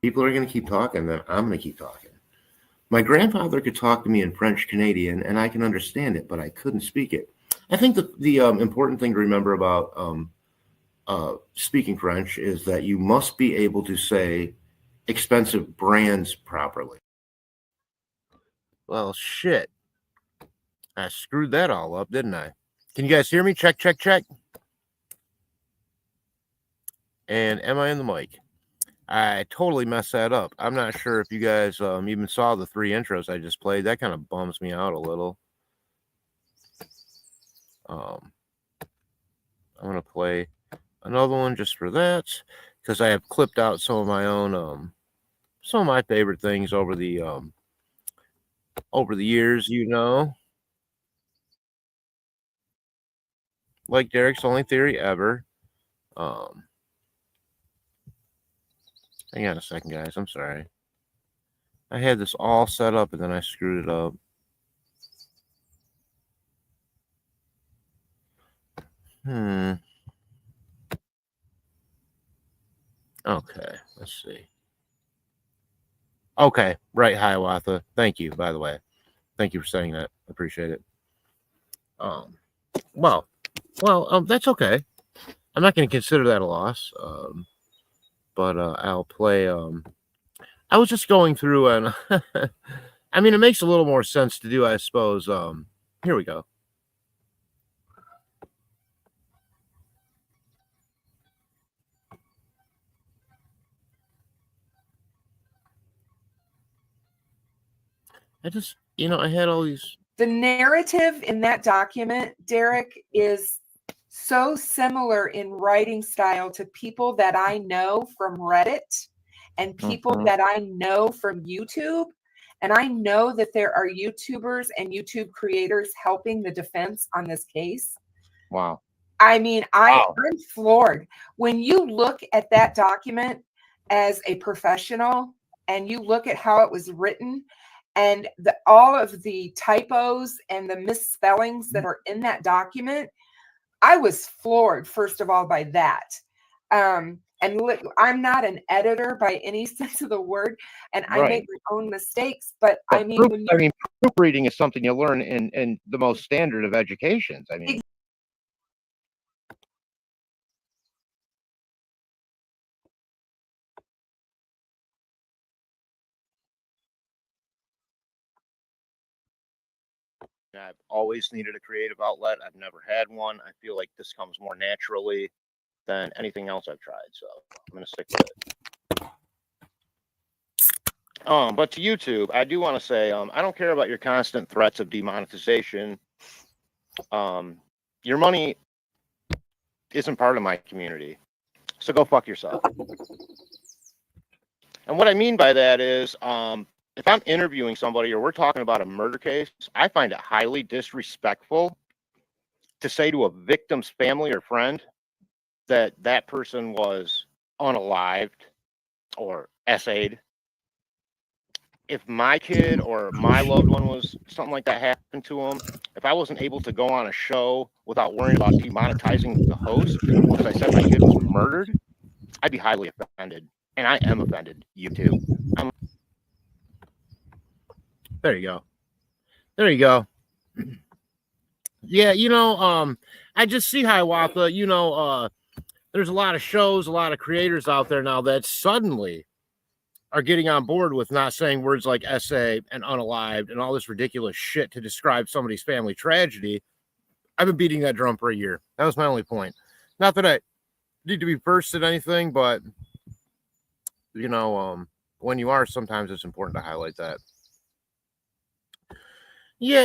People are going to keep talking, then I'm going to keep talking. My grandfather could talk to me in French Canadian, and I can understand it, but I couldn't speak it. I think the important thing to remember about speaking French is that you must be able to say expensive brands properly. Well, shit. I screwed that all up, didn't I? Can you guys hear me? Check, check, check. And am I in the mic? I totally messed that up. I'm not sure if you guys even saw the 3 intros I just played. That kind of bums me out a little. I'm going to play another one just for that, because I have clipped out some of my own, some of my favorite things over the years, you know. Like Derek's Only Theory Ever. Hang on a second, guys. I'm sorry. I had this all set up and then I screwed it up. Okay, let's see. Okay, right, Hiawatha. Thank you, by the way. Thank you for saying that. Appreciate it. Well, that's okay. I'm not going to consider that a loss. But I'll play. I was just going through, and I mean, it makes a little more sense to do, I suppose. Here we go. I just, I had all these. The narrative in that document, Derek, is so similar in writing style to people that I know from Reddit and people that I know from YouTube. And I know that there are YouTubers and YouTube creators helping the defense on this case. Wow. I mean, I'm floored. When you look at that document as a professional and you look at how it was written and all of the typos and the misspellings that are in that document, I was floored, first of all, by that. And look, I'm not an editor by any sense of the word, and I make my own mistakes. But I mean, proofreading is something you learn in the most standard of educations. I mean, I've always needed a creative outlet. I've never had one. I feel like this comes more naturally than anything else I've tried. So I'm going to stick with it. But to YouTube, I do want to say, I don't care about your constant threats of demonetization. Your money isn't part of my community. So go fuck yourself. And what I mean by that is, if I'm interviewing somebody or we're talking about a murder case, I find it highly disrespectful to say to a victim's family or friend that that person was unalived or essayed. If my kid or my loved one was something like that happened to them, if I wasn't able to go on a show without worrying about demonetizing the host because I said my kid was murdered, I'd be highly offended. And I am offended. You too. There you go. There you go. Yeah, I just see Hiawatha, there's a lot of shows, a lot of creators out there now that suddenly are getting on board with not saying words like essay and unalived and all this ridiculous shit to describe somebody's family tragedy. I've been beating that drum for a year. That was my only point. Not that I need to be first at anything, but when you are, sometimes it's important to highlight that. Yeah,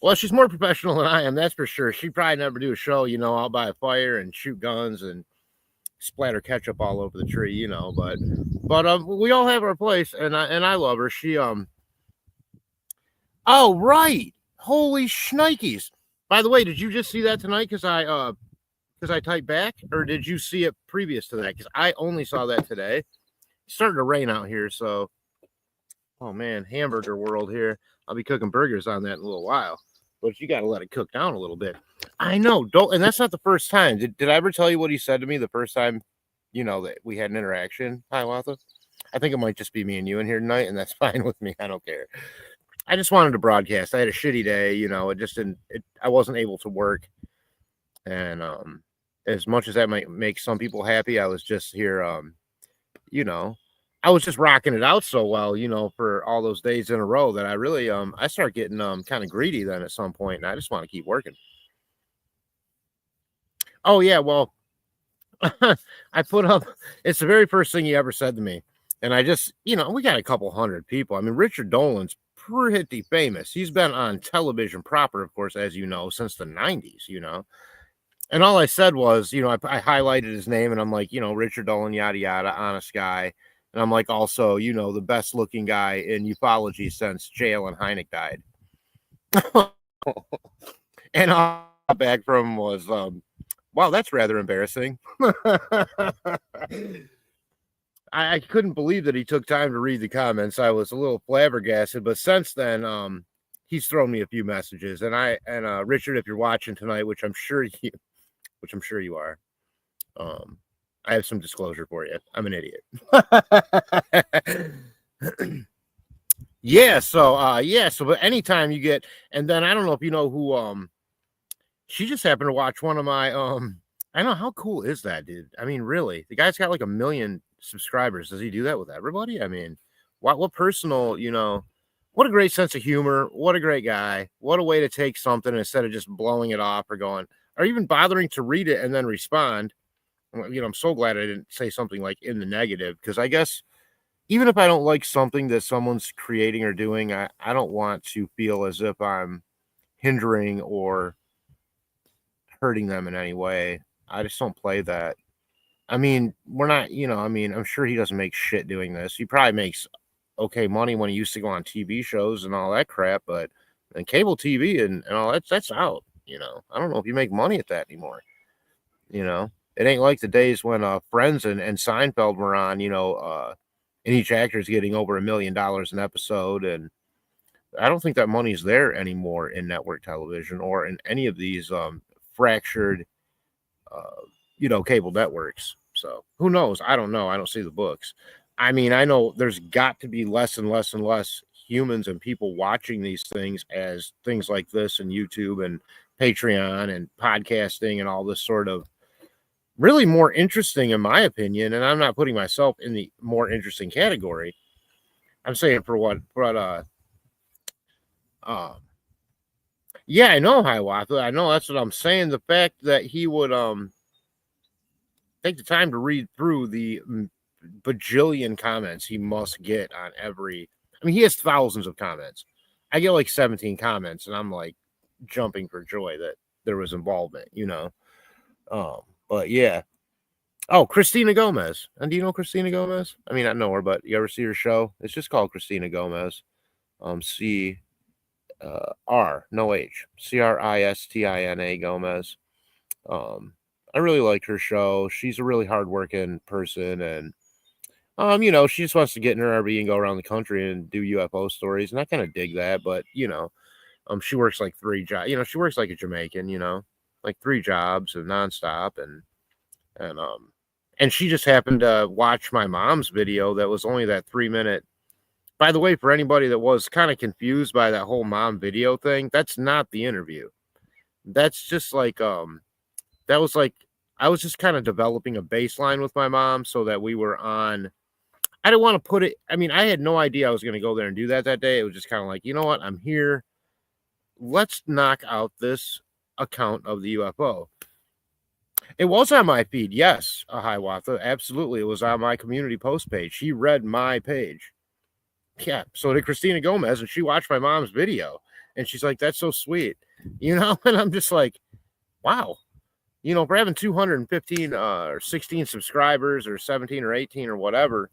well, she's more professional than I am, that's for sure. She'd probably never do a show, out by a fire and shoot guns and splatter ketchup all over the tree, but we all have our place, and I love her. She oh right, holy shnikes! By the way, did you just see that tonight? Because I typed back, or did you see it previous to that? Because I only saw that today. It's starting to rain out here, so oh man, hamburger world here. I'll be cooking burgers on that in a little while, but you got to let it cook down a little bit. I know, and that's not the first time. Did I ever tell you what he said to me the first time that we had an interaction, Hiawatha. I think it might just be me and you in here tonight, and that's fine with me. I don't care. I just wanted to broadcast. I had a shitty day, it just didn't. I wasn't able to work, and as much as that might make some people happy, I was just here. I was just rocking it out so well, for all those days in a row that I really I start getting kind of greedy then at some point, and I just want to keep working. Oh yeah, well, I put up. It's the very first thing he ever said to me, and I just, we got a couple hundred people. I mean, Richard Dolan's pretty famous. He's been on television proper, of course, as you know, since the 90s. And all I said was, I highlighted his name, and I'm like, Richard Dolan, yada yada, honest guy. And I'm like, also, the best looking guy in ufology since J. Allen Hynek died. And all I got back from him was, wow, that's rather embarrassing. I couldn't believe that he took time to read the comments. I was a little flabbergasted, but since then, he's thrown me a few messages. And Richard, if you're watching tonight, which I'm sure you are, I have some disclosure for you. I'm an idiot. So but anytime you get, and then I don't know if you know who, she just happened to watch one of my, I don't know, how cool is that, dude? I mean, really, the guy's got like 1 million subscribers. Does he do that with everybody? I mean, what personal, what a great sense of humor. What a great guy. What a way to take something instead of just blowing it off or even bothering to read it and then respond. I'm so glad I didn't say something like in the negative, because I guess even if I don't like something that someone's creating or doing, I don't want to feel as if I'm hindering or hurting them in any way. I just don't play that. I mean, we're not, I'm sure he doesn't make shit doing this. He probably makes okay money when he used to go on TV shows and all that crap, but and cable TV and all that's out. I don't know if you make money at that anymore. It ain't like the days when Friends and Seinfeld were on, and each actor's getting over $1 million an episode. And I don't think that money's there anymore in network television or in any of these fractured, cable networks. So who knows? I don't know. I don't see the books. I mean, I know there's got to be less and less and less humans and people watching these things as things like this and YouTube and Patreon and podcasting and all this sort of really more interesting, in my opinion. And I'm not putting myself in the more interesting category. I'm saying yeah, I know, Hiawatha. I know, that's what I'm saying. The fact that he would take the time to read through the bajillion comments he must get on every. I mean, he has thousands of comments. I get like 17 comments, and I'm like jumping for joy that there was involvement, But yeah. Oh, Christina Gomez. And do you know Christina Gomez? I mean, I know her, but you ever see her show? It's just called Christina Gomez. C-R, no H. Christina Gomez. I really like her show. She's a really hardworking person, and she just wants to get in her RV and go around the country and do UFO stories, and I kind of dig that. But she works like 3 jobs. She works like a Jamaican. Like 3 jobs and nonstop, and she just happened to watch my mom's video that was only that 3-minute. By the way, for anybody that was kind of confused by that whole mom video thing, that's not the interview. That's just like that was like I was just kind of developing a baseline with my mom so that we were on. I didn't want to put it. I mean, I had no idea I was going to go there and do that day. It was just kind of like, you know what? I'm here. Let's knock out this account of the UFO. It was on my feed. Yes, Hiawatha. Absolutely. It was on my community post page. She read my page. Yeah. So did Christina Gomez, and she watched my mom's video, and she's like, that's so sweet. And I'm just like, wow. For having 215 or 16 subscribers or 17 or 18 or whatever.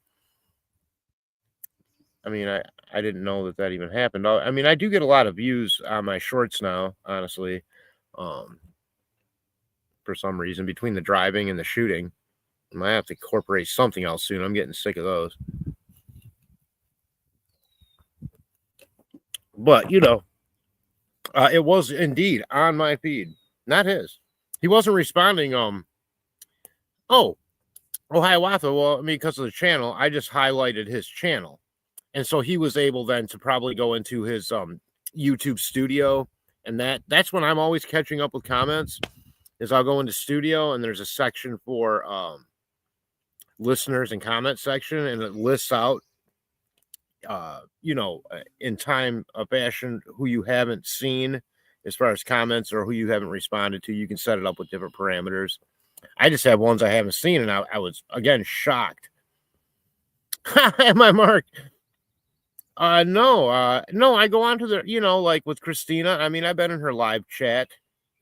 I mean, I didn't know that even happened. I mean, I do get a lot of views on my shorts now, honestly. For some reason, between the driving and the shooting. I might have to incorporate something else soon. I'm getting sick of those. But, it was indeed on my feed, not his. He wasn't responding. Oh, Oh, Hiawatha. Well, I mean, because of the channel, I just highlighted his channel. And so he was able then to probably go into his YouTube studio. And that's when I'm always catching up with comments is I'll go into studio and there's a section for listeners and comment section, and it lists out in time of fashion who you haven't seen as far as comments or who you haven't responded to. You can set it up with different parameters. I just have ones I haven't seen, and I was again shocked. Am I marked? No, I go on to the, like with Christina. I mean, I've been in her live chat.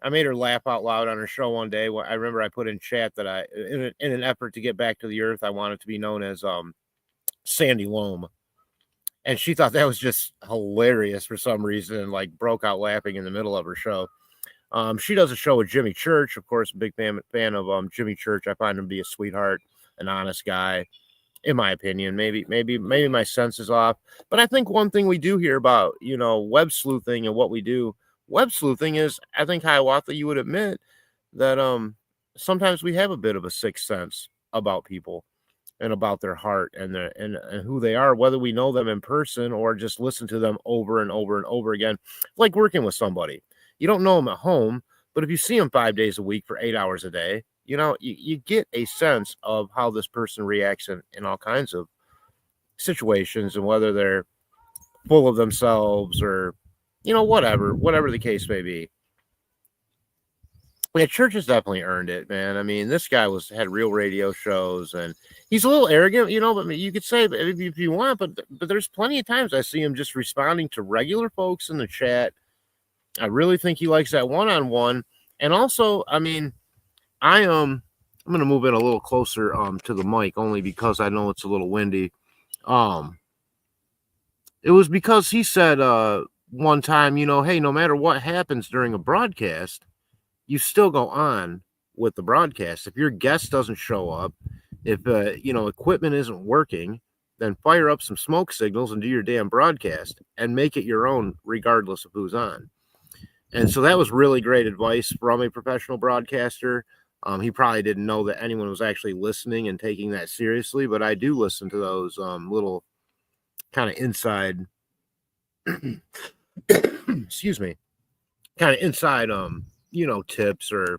I made her laugh out loud on her show one day. I remember I put in chat that in an effort to get back to the earth, I wanted to be known as Sandy Loam. And she thought that was just hilarious for some reason and like broke out laughing in the middle of her show. She does a show with Jimmy Church, of course, a big fan of Jimmy Church. I find him to be a sweetheart, an honest guy, in my opinion. Maybe my sense is off. But I think one thing we do hear about, web sleuthing and what we do, web sleuthing is, I think, Hiawatha, you would admit that sometimes we have a bit of a sixth sense about people and about their heart and who they are, whether we know them in person or just listen to them over and over and over again. Like working with somebody. You don't know them at home, but if you see them 5 days a week for 8 hours a day, you get a sense of how this person reacts in all kinds of situations, and whether they're full of themselves or, whatever the case may be. Yeah, Church has definitely earned it, man. I mean, this guy had real radio shows, and he's a little arrogant, but you could say if you want, but there's plenty of times I see him just responding to regular folks in the chat. I really think he likes that one-on-one. And also, I mean, I'm going to move in a little closer to the mic only because I know it's a little windy. It was because he said one time, hey, no matter what happens during a broadcast, you still go on with the broadcast. If your guest doesn't show up, if equipment isn't working, then fire up some smoke signals and do your damn broadcast and make it your own regardless of who's on. And so that was really great advice from a professional broadcaster. He probably didn't know that anyone was actually listening and taking that seriously, but I do listen to those little kind of inside excuse me, kind of inside tips or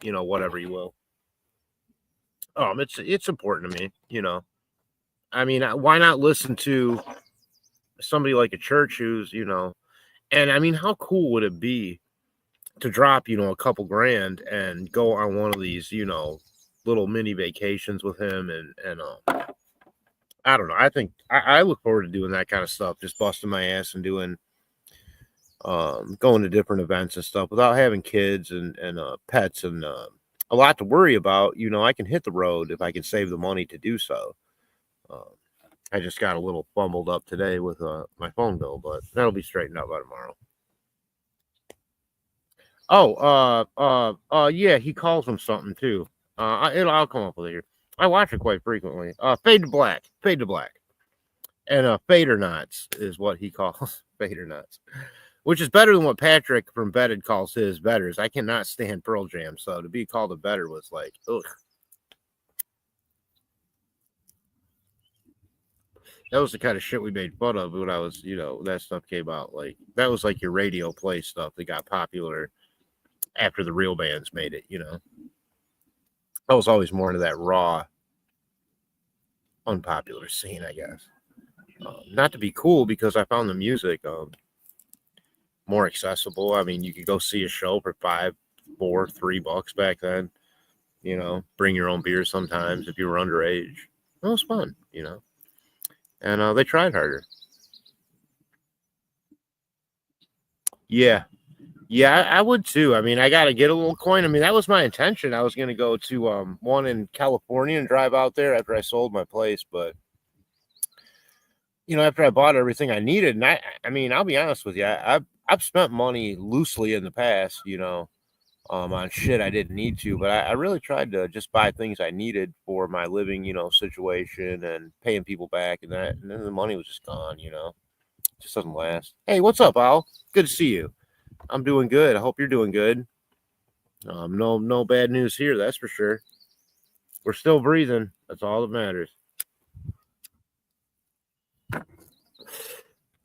whatever you will. It's important to me. I mean, why not listen to somebody like a Church who's and I mean, how cool would it be to drop a couple grand and go on one of these little mini vacations with him, and I don't know, I think I look forward to doing that kind of stuff, just busting my ass and doing going to different events and stuff without having kids and pets and a lot to worry about. I can hit the road if I can save the money to do so. I just got a little fumbled up today with my phone bill, but that'll be straightened out by tomorrow. Yeah, he calls them something too. I'll come up with it here. I watch it quite frequently. Fade to black, and fader knots is what he calls fader knots, which is better than what Patrick from Betted calls his betters. I cannot stand Pearl Jam, so to be called a better was like, ugh. That was the kind of shit we made fun of when I was, that stuff came out. Like, that was like your radio play stuff that got popular after the real bands made it, I was always more into that raw, unpopular scene, I guess. Not to be cool, because I found the music more accessible. I mean, you could go see a show for $5, $4, $3 back then. Bring your own beer sometimes if you were underage. It was fun, And they tried harder. Yeah, I would too. I mean, I got to get a little coin. I mean, that was my intention. I was going to go to one in California and drive out there after I sold my place. But, after I bought everything I needed, and I mean, I'll be honest with you, I've spent money loosely in the past, on shit I didn't need to. But I really tried to just buy things I needed for my living, situation and paying people back and that. And then the money was just gone, It just doesn't last. Hey, what's up, Al? Good to see you. I'm doing good. I hope you're doing good. No bad news here, that's for sure. We're still breathing. That's all that matters.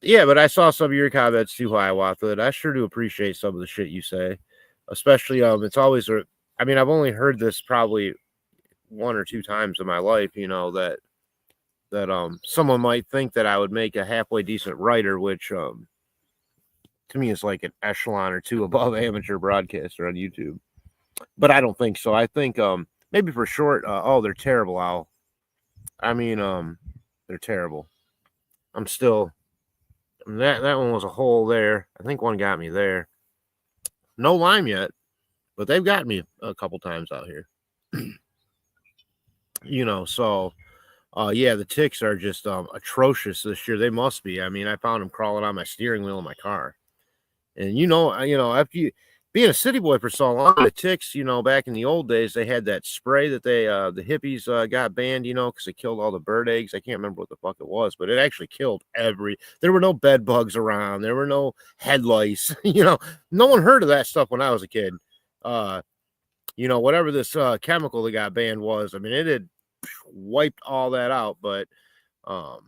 Yeah, but I saw some of your comments too, Hiawatha, and I sure do appreciate some of the shit you say. Especially, it's always, I mean, I've only heard this probably 1 or 2 times in my life, that someone might think that I would make a halfway decent writer, which to me is like an echelon or two above amateur broadcaster on YouTube. But I don't think so. I think maybe for short, oh, they're terrible, Al. I mean, they're terrible. I'm still that one was a hole there. I think one got me there. No lime yet, but they've got me a couple times out here. So yeah, the ticks are just atrocious this year. They must be. I mean, I found them crawling on my steering wheel in my car. And after you being a city boy for so long, the ticks, back in the old days, they had that spray that they the hippies got banned, because it killed all the bird eggs. I can't remember what the fuck it was, but it actually killed there were no bed bugs around, there were no head lice. No one heard of that stuff when I was a kid. Whatever this chemical that got banned was, I mean, it had wiped all that out, but no,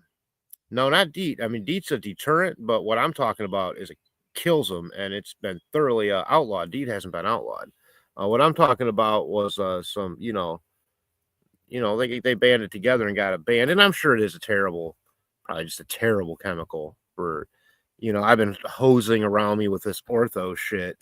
not DEET. I mean, DEET's a deterrent, but what I'm talking about is it kills them, and it's been thoroughly outlawed. DEET hasn't been outlawed. What I'm talking about was some, they banned it together and got it banned, and I'm sure it is probably just a terrible chemical for, I've been hosing around me with this ortho shit,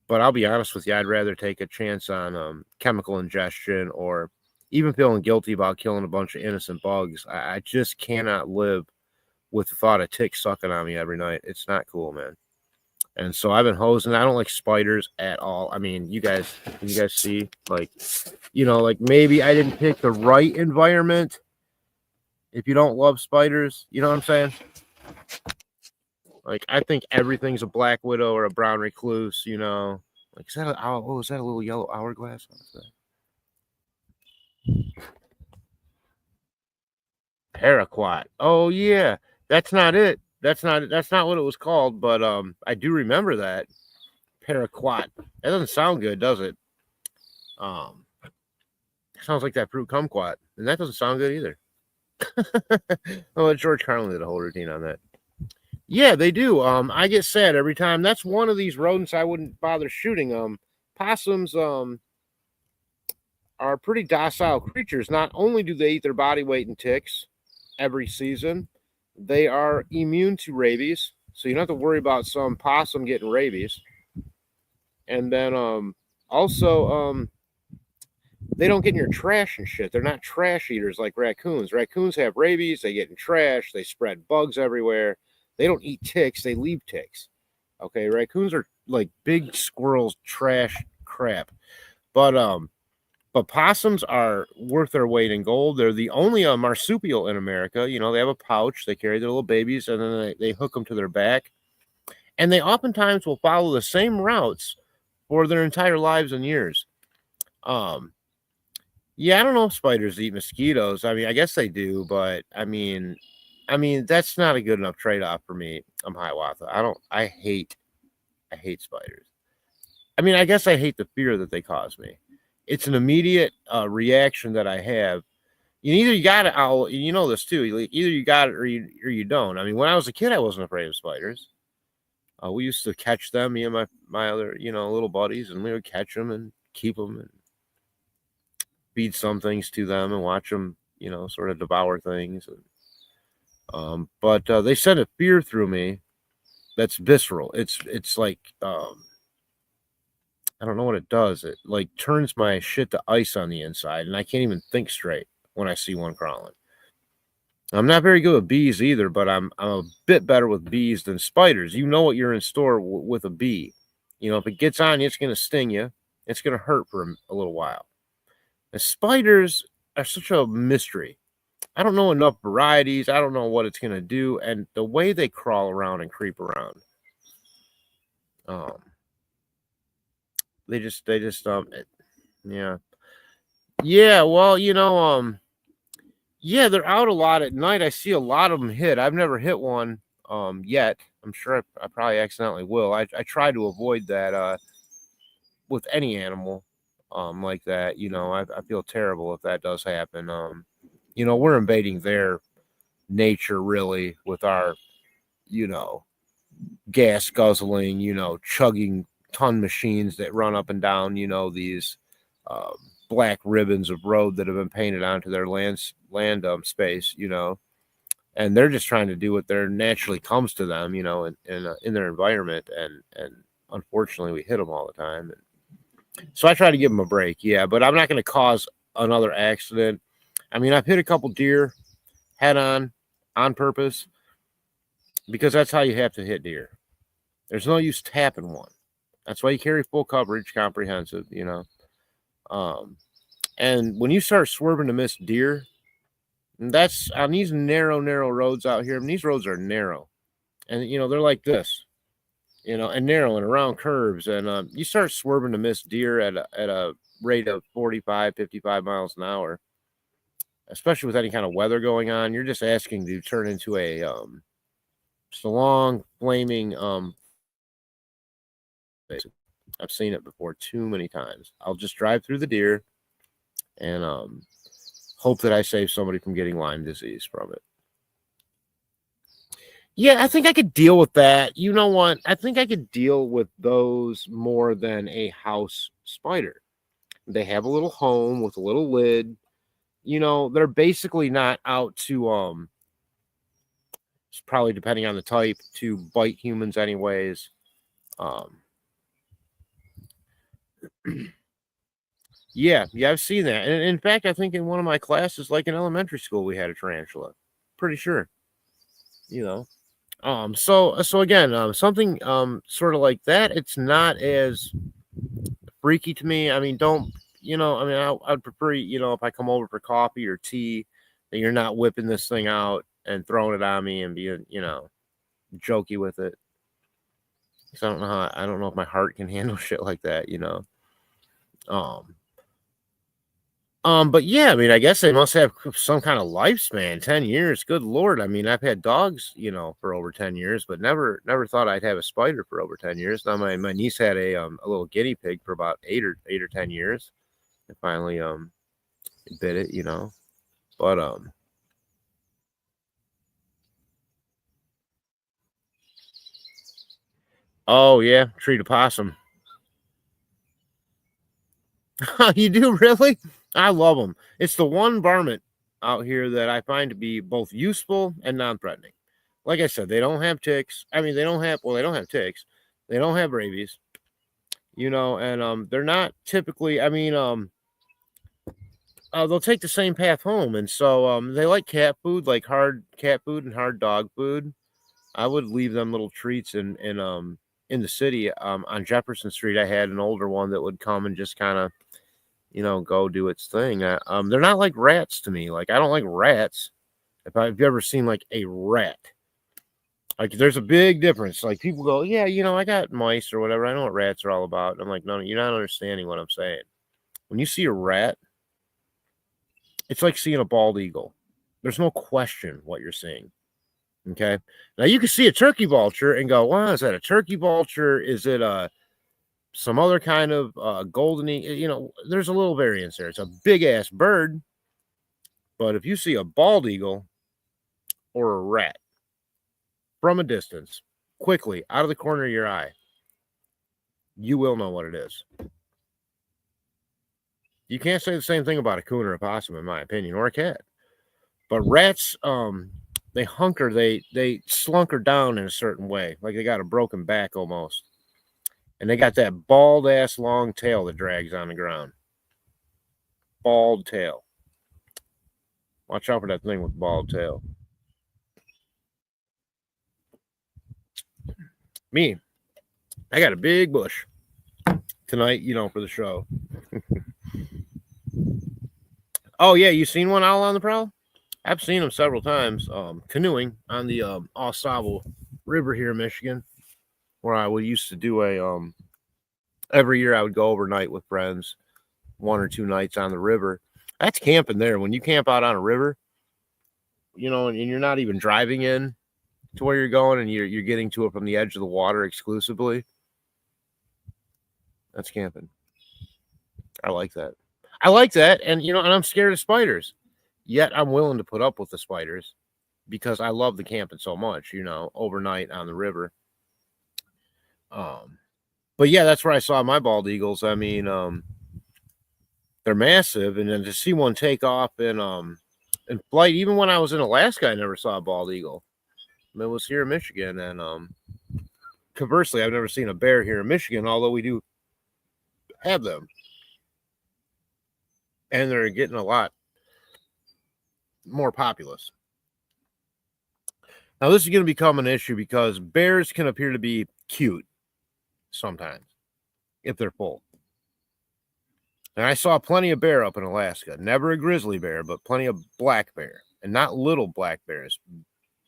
but I'll be honest with you, I'd rather take a chance on chemical ingestion or even feeling guilty about killing a bunch of innocent bugs. I just cannot live with the thought of ticks sucking on me every night. It's not cool, man. And so I've been hosing. I don't like spiders at all. I mean, you guys see, like, like maybe I didn't pick the right environment if you don't love spiders. You know what I'm saying? Like, I think everything's a black widow or a brown recluse, Like, is that is that a little yellow hourglass? Paraquat. Oh yeah, that's not it. That's not what it was called. But I do remember that paraquat. That doesn't sound good, does it? Sounds like that fruit kumquat, and that doesn't sound good either. Oh, George Carlin did a whole routine on that. Yeah, they do. I get sad every time. That's one of these rodents I wouldn't bother shooting. Possums are pretty docile creatures. Not only do they eat their body weight in ticks every season, they are immune to rabies, so you don't have to worry about some possum getting rabies. And then also they don't get in your trash and shit. They're not trash eaters like raccoons. Raccoons have rabies, they get in trash, they spread bugs everywhere. They don't eat ticks, they leave ticks. Okay, raccoons are like big squirrels, trash crap. But possums are worth their weight in gold. They're the only marsupial in America. They have a pouch, they carry their little babies, and then they hook them to their back. And they oftentimes will follow the same routes for their entire lives and years. Yeah, I don't know if spiders eat mosquitoes. I mean, I guess they do, but I mean, that's not a good enough trade-off for me. I'm Hiawatha. I hate spiders. I mean, I guess I hate the fear that they cause me. It's an immediate reaction that I have. Either you got it, you know this too. Either you got it or you don't. I mean, when I was a kid, I wasn't afraid of spiders. We used to catch them, me and my other, little buddies, and we would catch them and keep them and feed some things to them and watch them, sort of devour things. But they send a fear through me that's visceral. It's like I don't know what it does. It like turns my shit to ice on the inside, and I can't even think straight when I see one crawling. I'm not very good with bees either, but I'm a bit better with bees than spiders. You know what you're in store with a bee. If it gets on you, it's going to sting you. It's going to hurt for a little while. The spiders are such a mystery. I don't know enough varieties. I don't know what it's going to do. And the way they crawl around and creep around. They just yeah. Yeah, well, yeah, they're out a lot at night. I see a lot of them hit. I've never hit one yet. I'm sure I probably accidentally will. I try to avoid that with any animal. like that. I feel terrible if that does happen. We're invading their nature really with our, gas guzzling, chugging ton machines that run up and down, these black ribbons of road that have been painted onto their land space, and they're just trying to do what there naturally comes to them, in their environment, and unfortunately we hit them all the time. And so I try to give them a break, yeah, but I'm not going to cause another accident. I mean, I've hit a couple deer head on purpose, because that's how you have to hit deer. There's no use tapping one. That's why you carry full coverage, comprehensive, and when you start swerving to miss deer, that's on these narrow roads out here. And these roads are narrow, and they're like this, and narrow and around curves. And you start swerving to miss deer at a rate of 45, 55 miles an hour, especially with any kind of weather going on. You're just asking to turn into just a long flaming I've seen it before too many times. I'll just drive through the deer and hope that I save somebody from getting Lyme disease from it. Yeah, I think I could deal with that. You know what? I think I could deal with those more than a house spider. They have a little home with a little lid. They're basically not out to it's probably depending on the type, to bite humans anyways. Yeah, I've seen that. And in fact, I think in one of my classes, like in elementary school, we had a tarantula. Pretty sure. So again, something sort of like that, it's not as freaky to me. I mean, I'd prefer, if I come over for coffee or tea, that you're not whipping this thing out and throwing it on me and being, jokey with it. So I don't know if my heart can handle shit like that, But yeah, I mean, I guess they must have some kind of lifespan. 10 years, good Lord. I mean, I've had dogs, for over 10 years, but never thought I'd have a spider for over 10 years. Now my niece had a little guinea pig for about 8 or 10 years. And finally bit it, But oh yeah, treat a possum. You do, really? I love them. It's the one varmint out here that I find to be both useful and non-threatening. Like I said, they don't have ticks. I mean, they don't have ticks. They don't have rabies. And they're not typically, they'll take the same path home. And so they like cat food, like hard cat food and hard dog food. I would leave them little treats in the city. On Jefferson Street, I had an older one that would come and just kind of, go do its thing. They're not like rats to me. Like, I don't like rats. If I've ever seen like a rat, like there's a big difference. Like people go, yeah, I got mice or whatever. I know what rats are all about. And I'm like, no, you're not understanding what I'm saying. When you see a rat, it's like seeing a bald eagle. There's no question what you're seeing. Okay. Now you can see a turkey vulture and go, well, is that a turkey vulture? Is it some other kind of golden eagle? There's a little variance there. It's a big ass bird. But if you see a bald eagle or a rat from a distance, quickly, out of the corner of your eye, you will know what it is. You can't say the same thing about a coon or a possum, in my opinion, or a cat. But rats, they slunker down in a certain way, like they got a broken back almost. And they got that bald ass long tail that drags on the ground. Bald tail. Watch out for that thing with bald tail. Me, I got a big bush tonight, for the show. Oh yeah, you seen one owl on the prowl? I've seen them several times canoeing on the Osable River here in Michigan, where I would used to do a every year I would go overnight with friends, 1 or 2 nights on the river. That's camping there. When you camp out on a river, and you're not even driving in to where you're going, and you're getting to it from the edge of the water exclusively. That's camping. I like that. I like that. And, and I'm scared of spiders. Yet I'm willing to put up with the spiders because I love the camping so much, overnight on the river. But yeah, that's where I saw my bald eagles. I mean, they're massive. And then to see one take off in flight, even when I was in Alaska, I never saw a bald eagle. It was here in Michigan. And conversely, I've never seen a bear here in Michigan, although we do have them. And they're getting a lot more populous. Now, this is going to become an issue because bears can appear to be cute sometimes if they're full. And I saw plenty of bear up in Alaska. Never a grizzly bear, but plenty of black bear. And not little black bears,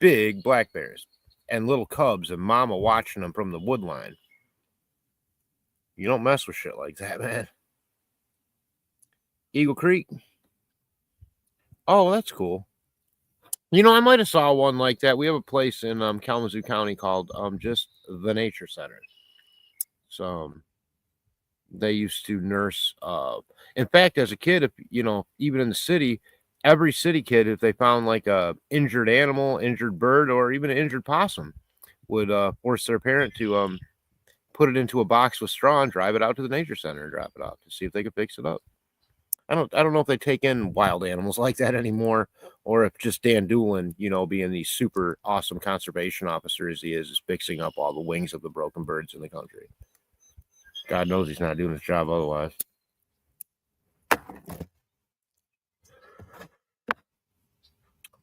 big black bears. And little cubs and mama watching them from the wood line. You don't mess with shit like that, man. Eagle Creek. Oh, that's cool. I might have saw one like that. We have a place in Kalamazoo County called just the Nature Center. So they used to nurse. In fact, as a kid, if even in the city, every city kid, if they found like a injured animal, injured bird, or even an injured possum, would force their parent to put it into a box with straw and drive it out to the nature center and drop it off to see if they could fix it up. I don't know if they take in wild animals like that anymore, or if just Dan Doolin, being the super awesome conservation officer as he is fixing up all the wings of the broken birds in the country. God knows he's not doing his job otherwise.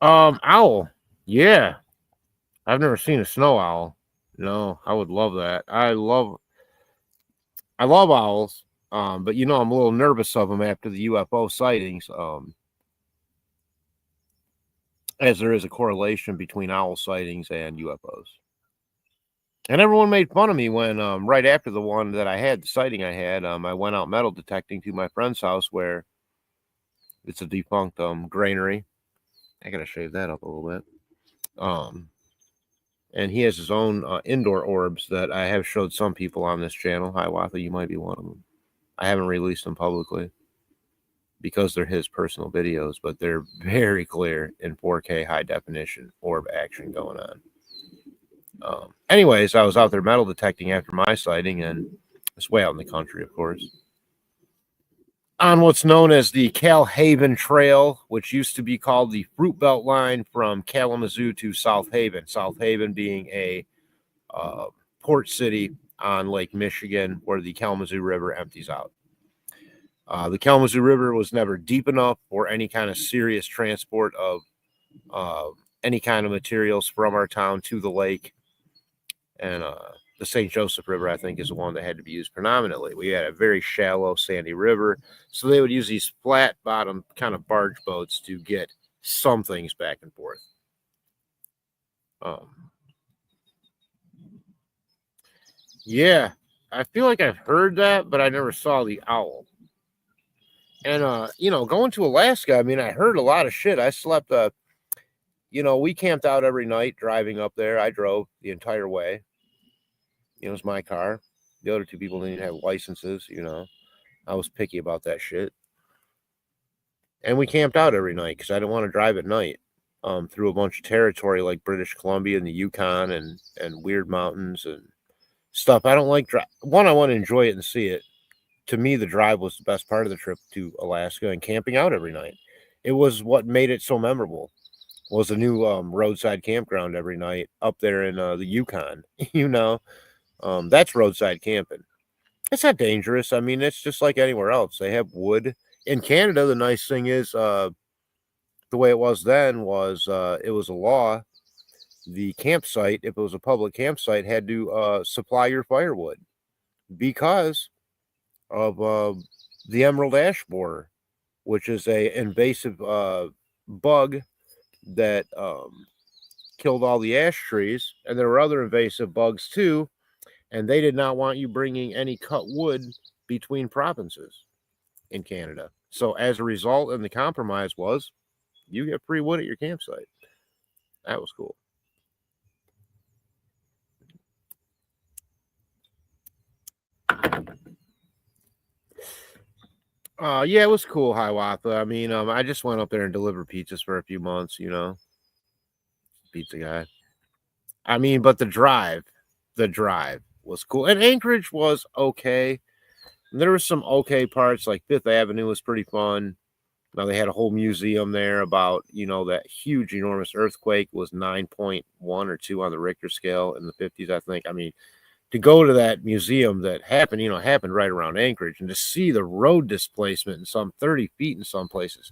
Owl. Yeah. I've never seen a snow owl. No, I would love that. I love owls. But I'm a little nervous of them after the UFO sightings. As there is a correlation between owl sightings and UFOs. And everyone made fun of me when, right after the one that I had, the sighting I had, I went out metal detecting to my friend's house where it's a defunct granary. I gotta shave that up a little bit. And he has his own indoor orbs that I have showed some people on this channel. Hi, Watha, you might be one of them. I haven't released them publicly because they're his personal videos, but they're very clear in 4K high definition orb action going on. Anyways, I was out there metal detecting after my sighting, and it's way out in the country, of course, on what's known as the Calhaven Trail, which used to be called the Fruit Belt Line from Kalamazoo to South Haven. South Haven being a port city on Lake Michigan where the Kalamazoo River empties out. The Kalamazoo River was never deep enough for any kind of serious transport of any kind of materials from our town to the lake. And the St. Joseph River, I think, is the one that had to be used predominantly. We had a very shallow, sandy river, so they would use these flat bottom kind of barge boats to get some things back and forth. Yeah, I feel like I've heard that, but I never saw the owl. And, going to Alaska, I mean, I heard a lot of shit. I slept, we camped out every night driving up there. I drove the entire way. It was my car. The other two people didn't have licenses, I was picky about that shit. And we camped out every night because I didn't want to drive at night through a bunch of territory like British Columbia and the Yukon and weird mountains and stuff. I don't like drive. One, I want to enjoy it and see it. To me, the drive was the best part of the trip to Alaska, and camping out every night. It was what made it so memorable. Was a new roadside campground every night up there in the Yukon. That's roadside camping. It's not dangerous. I mean, it's just like anywhere else. They have wood. In Canada, the nice thing is the way it was then was it was a law. The campsite, if it was a public campsite, had to supply your firewood because of the emerald ash borer, which is a invasive bug that killed all the ash trees. And there were other invasive bugs too. And they did not want you bringing any cut wood between provinces in Canada. So as a result, and the compromise was, you get free wood at your campsite. That was cool. Yeah, it was cool, Hiawatha. I mean, I just went up there and delivered pizzas for a few months, pizza guy. I mean, but the drive was cool. And Anchorage was okay. There were some okay parts, like Fifth Avenue was pretty fun. Now they had a whole museum there about, that huge, enormous earthquake was 9.1 or 2 on the Richter scale in the 50s, I think. I mean, to go to that museum that happened right around Anchorage, and to see the road displacement in some 30 feet in some places,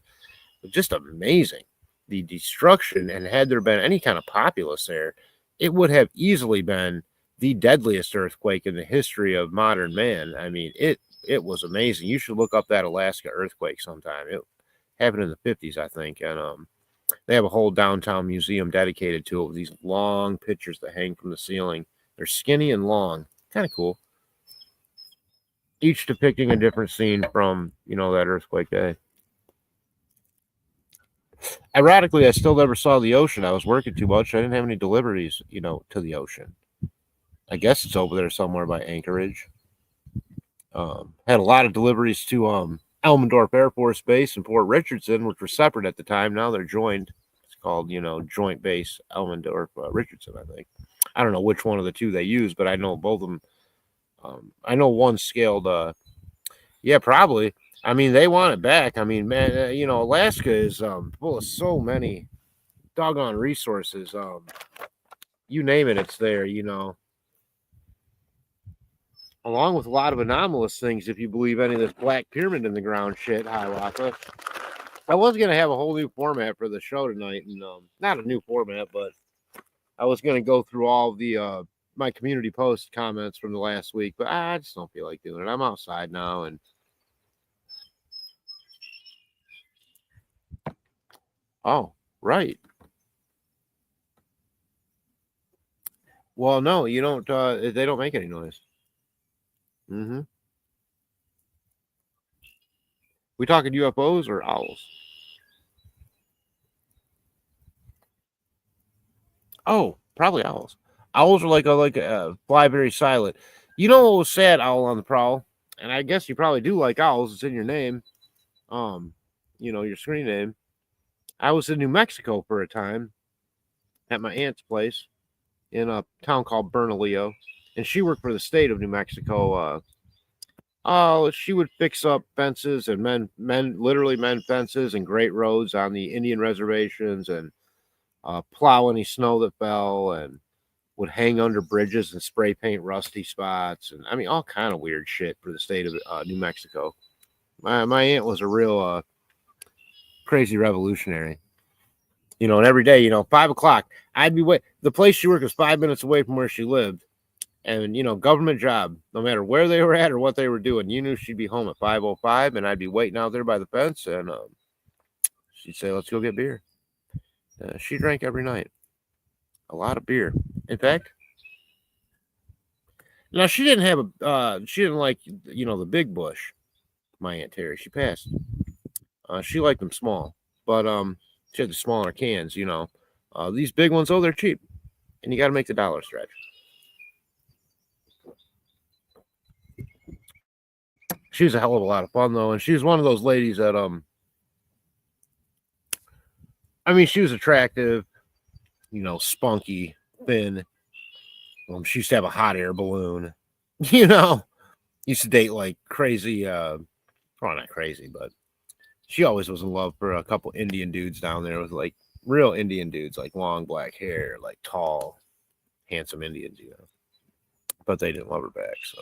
was just amazing. The destruction, and had there been any kind of populace there, it would have easily been the deadliest earthquake in the history of modern man. I mean, it was amazing. You should look up that Alaska earthquake sometime. It happened in the 50s, I think, and they have a whole downtown museum dedicated to it with these long pictures that hang from the ceiling. They're skinny and long, kind of cool. Each depicting a different scene from that earthquake day. Ironically, I still never saw the ocean. I was working too much. I didn't have any deliveries, to the ocean. I guess it's over there somewhere by Anchorage. Had a lot of deliveries to Elmendorf Air Force Base and Port Richardson, which were separate at the time. Now they're joined. It's called, Joint Base Elmendorf Richardson, I think. I don't know which one of the two they use, but I know both of them. I know one scaled. Yeah, probably. I mean, they want it back. I mean, man, Alaska is full of so many doggone resources. You name it, it's there. Along with a lot of anomalous things, if you believe any of this black pyramid in the ground shit, Hiawatha. I was gonna have a whole new format for the show tonight, and not a new format, but I was gonna go through all the my community post comments from the last week, but I just don't feel like doing it. I'm outside now, and oh, right. Well, no, you don't. They don't make any noise. Mm-hmm. We talking UFOs or owls? Oh, probably owls. Owls are like a fly very silent. You know what was sad? Owl on the prowl, and I guess you probably do like owls. It's in your name. Um, your screen name. I was in New Mexico for a time at my aunt's place in a town called Bernalillo, and she worked for the state of New Mexico. Oh, she would fix up fences and literally mend fences and great roads on the Indian reservations, and plow any snow that fell, and would hang under bridges and spray paint rusty spots, and I mean all kind of weird shit for the state of New Mexico. My aunt was a real crazy revolutionary. And every day, 5 o'clock, I'd be wait. The place she worked was 5 minutes away from where she lived, and government job. No matter where they were at or what they were doing, you knew she'd be home at 5:05, and I'd be waiting out there by the fence, and she'd say, "Let's go get beer." She drank every night, a lot of beer. In fact, now she didn't have she didn't like the big bush. My Aunt Terry, she passed. She liked them small, but she had the smaller cans. These big ones, they're cheap, and you got to make the dollar stretch. She was a hell of a lot of fun though, and she was one of those ladies that I mean, she was attractive, spunky, thin. She used to have a hot air balloon. Used to date like crazy. Well, not crazy, but she always was in love for a couple Indian dudes down there with like real Indian dudes, like long black hair, like tall, handsome Indians, But they didn't love her back, so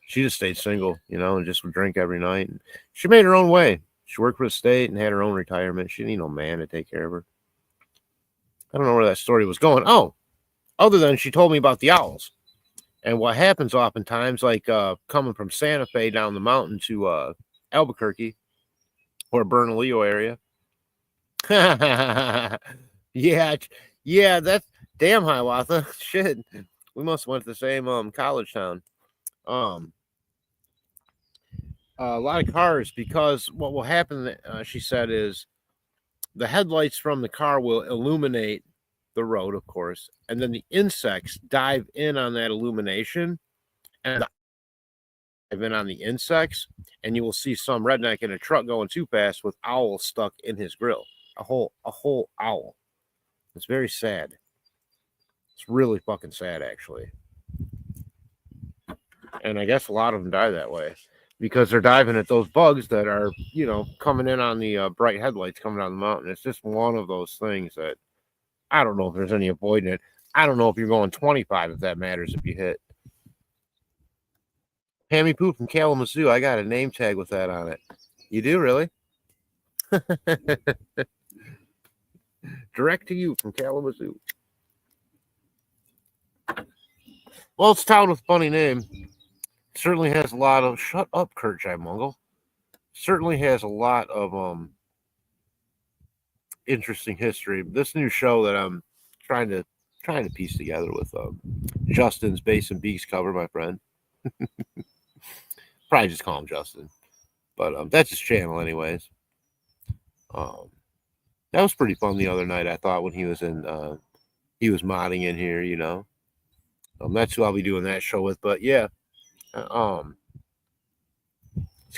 she just stayed single, and just would drink every night. And she made her own way. She worked for the state and had her own retirement. She didn't need no man to take care of her. I don't know where that story was going. Oh, other than she told me about the owls. And what happens oftentimes, like coming from Santa Fe down the mountain to Albuquerque or Bernalillo area. yeah, that's damn Hiawatha. Shit, we must have went to the same college town. A lot of cars, because what will happen, she said, is the headlights from the car will illuminate the road, of course, and then the insects dive in on that illumination, and the in on the insects, and you will see some redneck in a truck going too fast with owls stuck in his grill. A whole owl. It's very sad. It's really fucking sad, actually. And I guess a lot of them die that way because they're diving at those bugs that are, coming in on the bright headlights coming down the mountain. It's just one of those things that I don't know if there's any avoiding it. I don't know if you're going 25 if that matters if you hit. Hammy Poo from Kalamazoo. I got a name tag with that on it. You do, really? Direct to you from Kalamazoo. Well, it's a town with a funny name. Certainly has a lot of... Shut up, Kurt Mungle. Certainly has a lot of interesting history. This new show that I'm trying to piece together with Justin's Bass and Beaks cover, my friend. Probably just call him Justin. But that's his channel anyways. That was pretty fun the other night, I thought, when he was he was modding in here, that's who I'll be doing that show with. But yeah, it's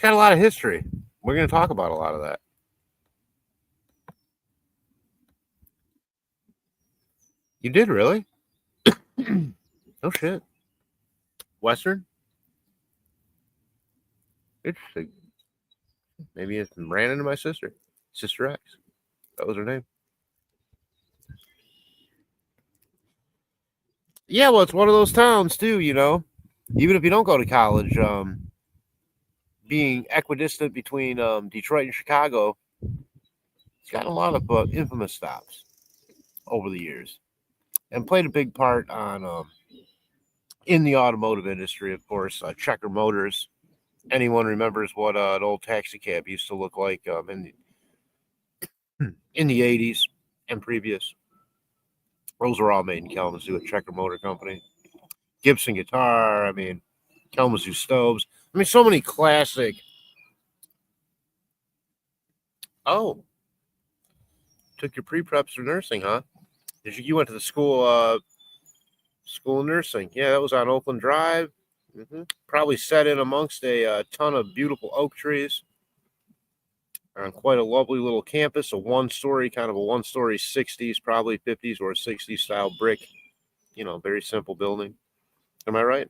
got a lot of history. We're going to talk about a lot of that. You did, really? No shit. Western? Interesting. Maybe it ran into my sister. Sister X. That was her name. Yeah, well, it's one of those towns, too, Even if you don't go to college, being equidistant between Detroit and Chicago, it's got a lot of infamous stops over the years. And played a big part on in the automotive industry, of course. Checker Motors. Anyone remembers what an old taxi cab used to look like in the 80s and previous? Those were all made in Kalamazoo at Checker Motor Company. Gibson guitar, Kalamazoo stoves. So many classic. Oh, took your pre-preps for nursing, huh? You went to the school of nursing? Yeah, that was on Oakland Drive. Probably set in amongst a ton of beautiful oak trees on quite a lovely little campus. A one-story 60s, probably 50s or 60s style brick. Very simple building. Am I right?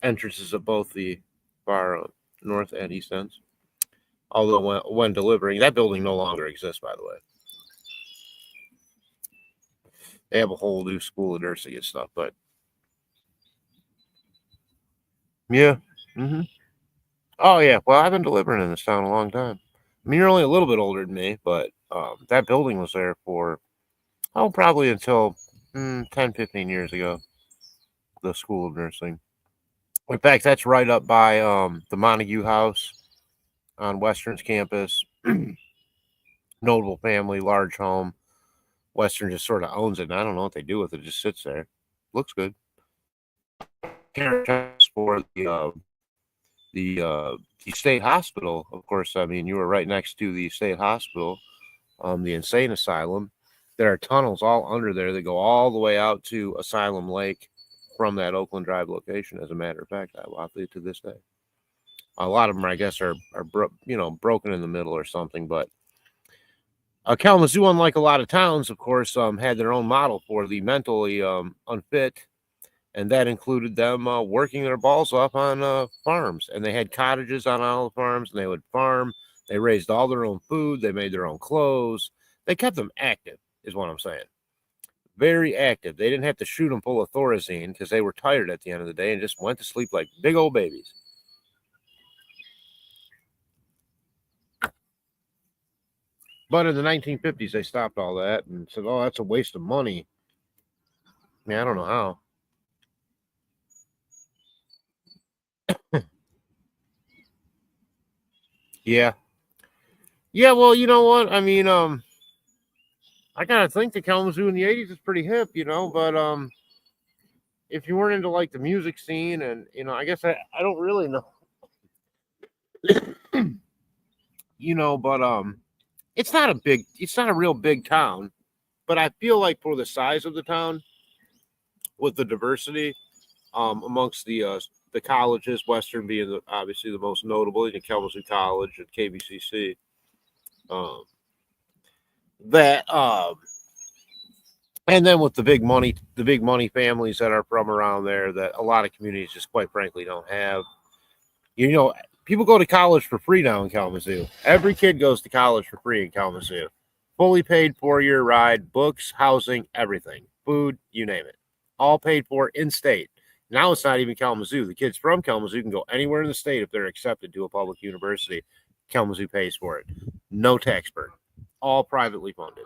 Entrances of both the far north and east ends. Although when delivering, that building no longer exists, by the way. They have a whole new school of nursing and stuff, but yeah. Oh yeah. Well, I've been delivering in this town a long time. You're only a little bit older than me, but that building was there for probably until 10, 15 years ago. The School of Nursing. In fact, that's right up by the Montague House on Western's campus. Notable family, large home. Western just sort of owns it, and I don't know what they do with it. It just sits there. Looks good. For the state hospital, of course. You were right next to the state hospital, the insane asylum. There are tunnels all under there that go all the way out to Asylum Lake from that Oakland Drive location. As a matter of fact, I walk it to this day. A lot of them, I guess, are broken in the middle or something. But Kalamazoo, unlike a lot of towns, of course, had their own model for the mentally unfit, and that included them working their balls off on farms. And they had cottages on all the farms, and they would farm. They raised all their own food. They made their own clothes. They kept them active, is what I'm saying. Very active. They didn't have to shoot them full of Thorazine because they were tired at the end of the day and just went to sleep like big old babies. But in the 1950s, they stopped all that and said, oh, that's a waste of money. I don't know how. Yeah. Yeah, well, you know what? I gotta think the Kalamazoo in the 80s is pretty hip, but if you weren't into like the music scene and I guess I don't really know. But it's not a real big town, but I feel like for the size of the town, with the diversity amongst the colleges, Western being obviously the most notable, Kalamazoo College and KVCC. That and then with the big money families that are from around there, that a lot of communities just quite frankly don't have. You know, people go to college for free now in Kalamazoo. Every kid goes to college for free in Kalamazoo. Fully paid 4-year ride, books, housing, everything, food, you name it, all paid for in state. Now it's not even Kalamazoo. The kids from Kalamazoo can go anywhere in the state if they're accepted to a public university. Kalamazoo pays for it. No tax burden. All privately funded.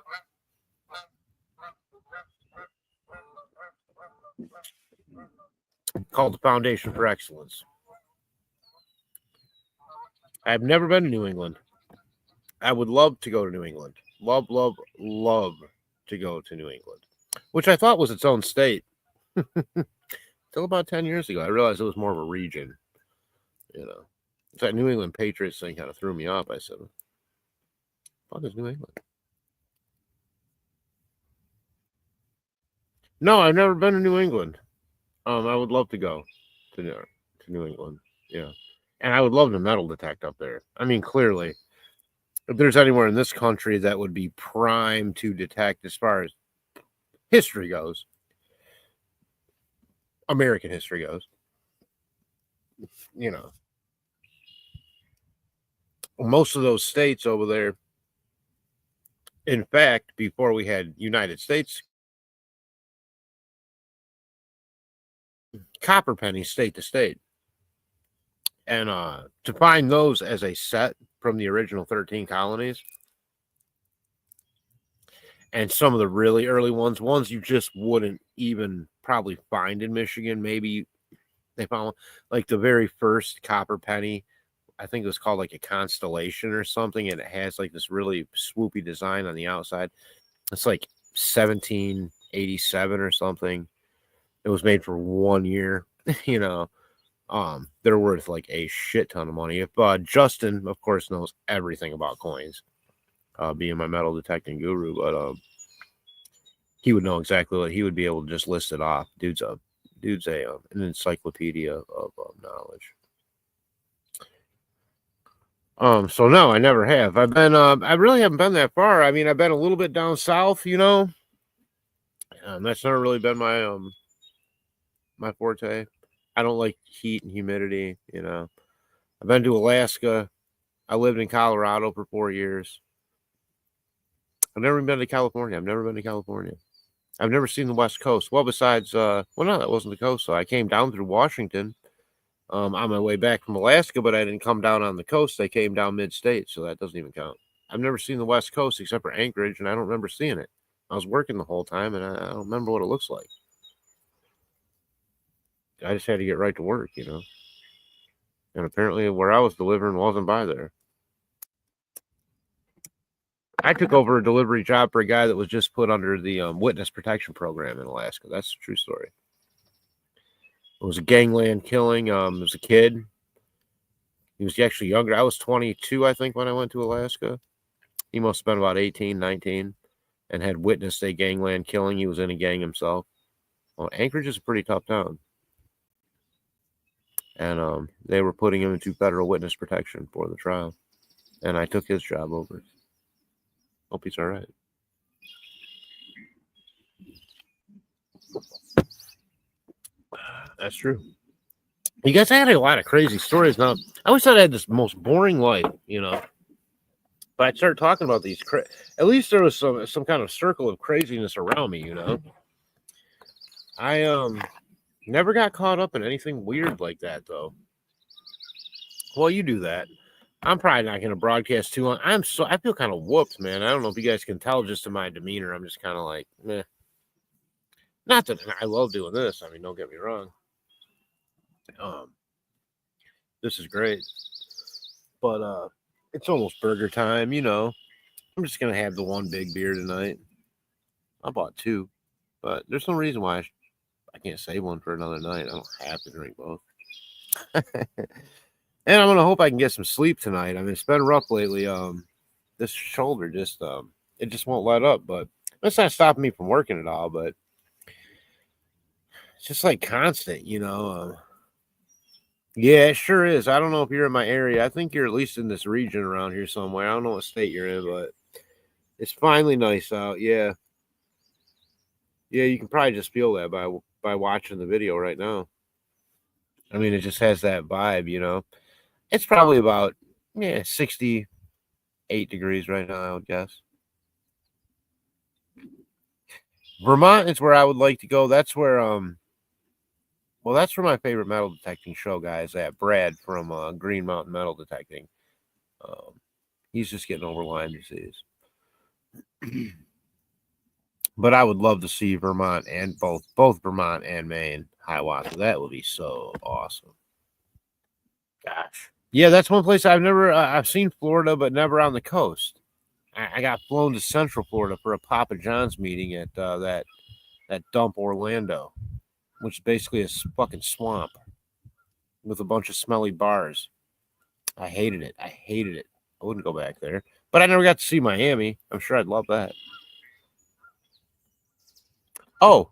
Called the Foundation for Excellence. I've never been to New England. I would love to go to New England. Love to go to New England, which I thought was its own state. Till about 10 years ago, I realized it was more of a region. You know, it's that New England Patriots thing kind of threw me off. I said, "Fuck is New England?" No, I've never been to New England. I would love to go to New England. Yeah, and I would love to metal detect up there. I mean, clearly, if there's anywhere in this country that would be prime to detect as far as history goes, American history goes, you know, most of those states over there, in fact, before we had United States, copper pennies state to state. And to find those as a set from the original 13 colonies, and some of the really early ones you just wouldn't even probably find in Michigan. Maybe they found like the very first copper penny. I think it was called like a constellation or something, and it has like this really swoopy design on the outside. It's like 1787 or something. It was made for 1 year. You know, they're worth like a shit ton of money. If Justin, of course, knows everything about coins, being my metal detecting guru, but he would know exactly what he would be able to just list it off. Dude's an encyclopedia of knowledge. So no, I never have. I've been, I really haven't been that far. I mean, I've been a little bit down south, you know. That's never really been my forte. I don't like heat and humidity, you know. I've been to Alaska. I lived in Colorado for 4 years. I've never been to California. I've never seen the West Coast. Well, besides, well, no, that wasn't the coast. So I came down through Washington on my way back from Alaska, but I didn't come down on the coast. I came down mid-state, so that doesn't even count. I've never seen the West Coast except for Anchorage, and I don't remember seeing it. I was working the whole time, and I don't remember what it looks like. I just had to get right to work, you know. And apparently where I was delivering wasn't by there. I took over a delivery job for a guy that was just put under the witness protection program in Alaska. That's a true story. It was a gangland killing. It was a kid. He was actually younger. I was 22, I think, when I went to Alaska. He must have been about 18, 19, and had witnessed a gangland killing. He was in a gang himself. Well, Anchorage is a pretty tough town. And they were putting him into federal witness protection for the trial. And I took his job over. Hope he's all right. That's true. You guys had a lot of crazy stories. Now, I always thought I had this most boring life, you know. But I started talking about these. At least there was some kind of circle of craziness around me, you know. I never got caught up in anything weird like that, though. Well, you do that. I'm probably not going to broadcast too long. I feel kind of whooped, man. I don't know if you guys can tell just in my demeanor. I'm just kind of like, meh. Not that I love doing this. I mean, don't get me wrong. This is great. But it's almost burger time, you know. I'm just going to have the one big beer tonight. I bought 2, but there's no reason why I can't save one for another night. I don't have to drink both. And I'm gonna hope I can get some sleep tonight. I mean, it's been rough lately. This shoulder just it just won't let up. But that's not stopping me from working at all. But It's just like constant, you know. Yeah, it sure is. I don't know if you're in my area. I think you're at least in this region around here somewhere. I don't know what state you're in, but it's finally nice out. Yeah. Yeah, you can probably just feel that by watching the video right now. I mean, it just has that vibe, you know. It's probably about 68 degrees right now, I would guess. Vermont is where I would like to go. That's where that's where my favorite metal detecting show guy is at. Brad from Green Mountain Metal Detecting. He's just getting over Lyme disease. But I would love to see Vermont and both Vermont and Maine, Hiawatha. That would be so awesome. Gosh. Yeah, that's one place I've seen Florida, but never on the coast. I got flown to Central Florida for a Papa John's meeting at that dump Orlando, which is basically a fucking swamp with a bunch of smelly bars. I hated it. I wouldn't go back there. But I never got to see Miami. I'm sure I'd love that. Oh,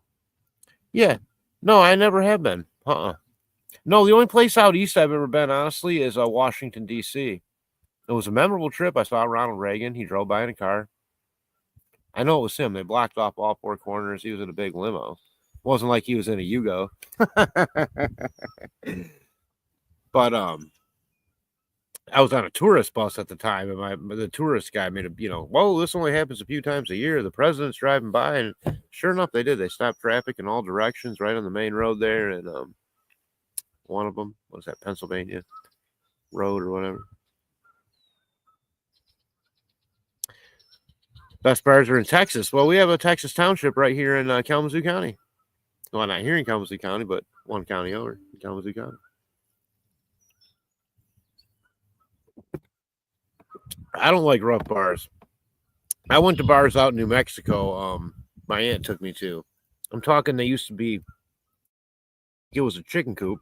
yeah. No, I never have been. No, the only place out east I've ever been, honestly, is Washington, D.C. It was a memorable trip. I saw Ronald Reagan. He drove by in a car. I know it was him. They blocked off all four corners. He was in a big limo. It wasn't like he was in a Yugo. But I was on a tourist bus at the time, and the tourist guy made whoa, this only happens a few times a year. The president's driving by, and sure enough, they did. They stopped traffic in all directions right on the main road there, and one of them was that Pennsylvania road or whatever. Best bars are in Texas. Well, we have a Texas township right here in Kalamazoo County. Well, not here in Kalamazoo County, but one county over, Kalamazoo County. I don't like rough bars. I went to bars out in New Mexico. My aunt took me to. I'm talking, they used to be, it was a chicken coop,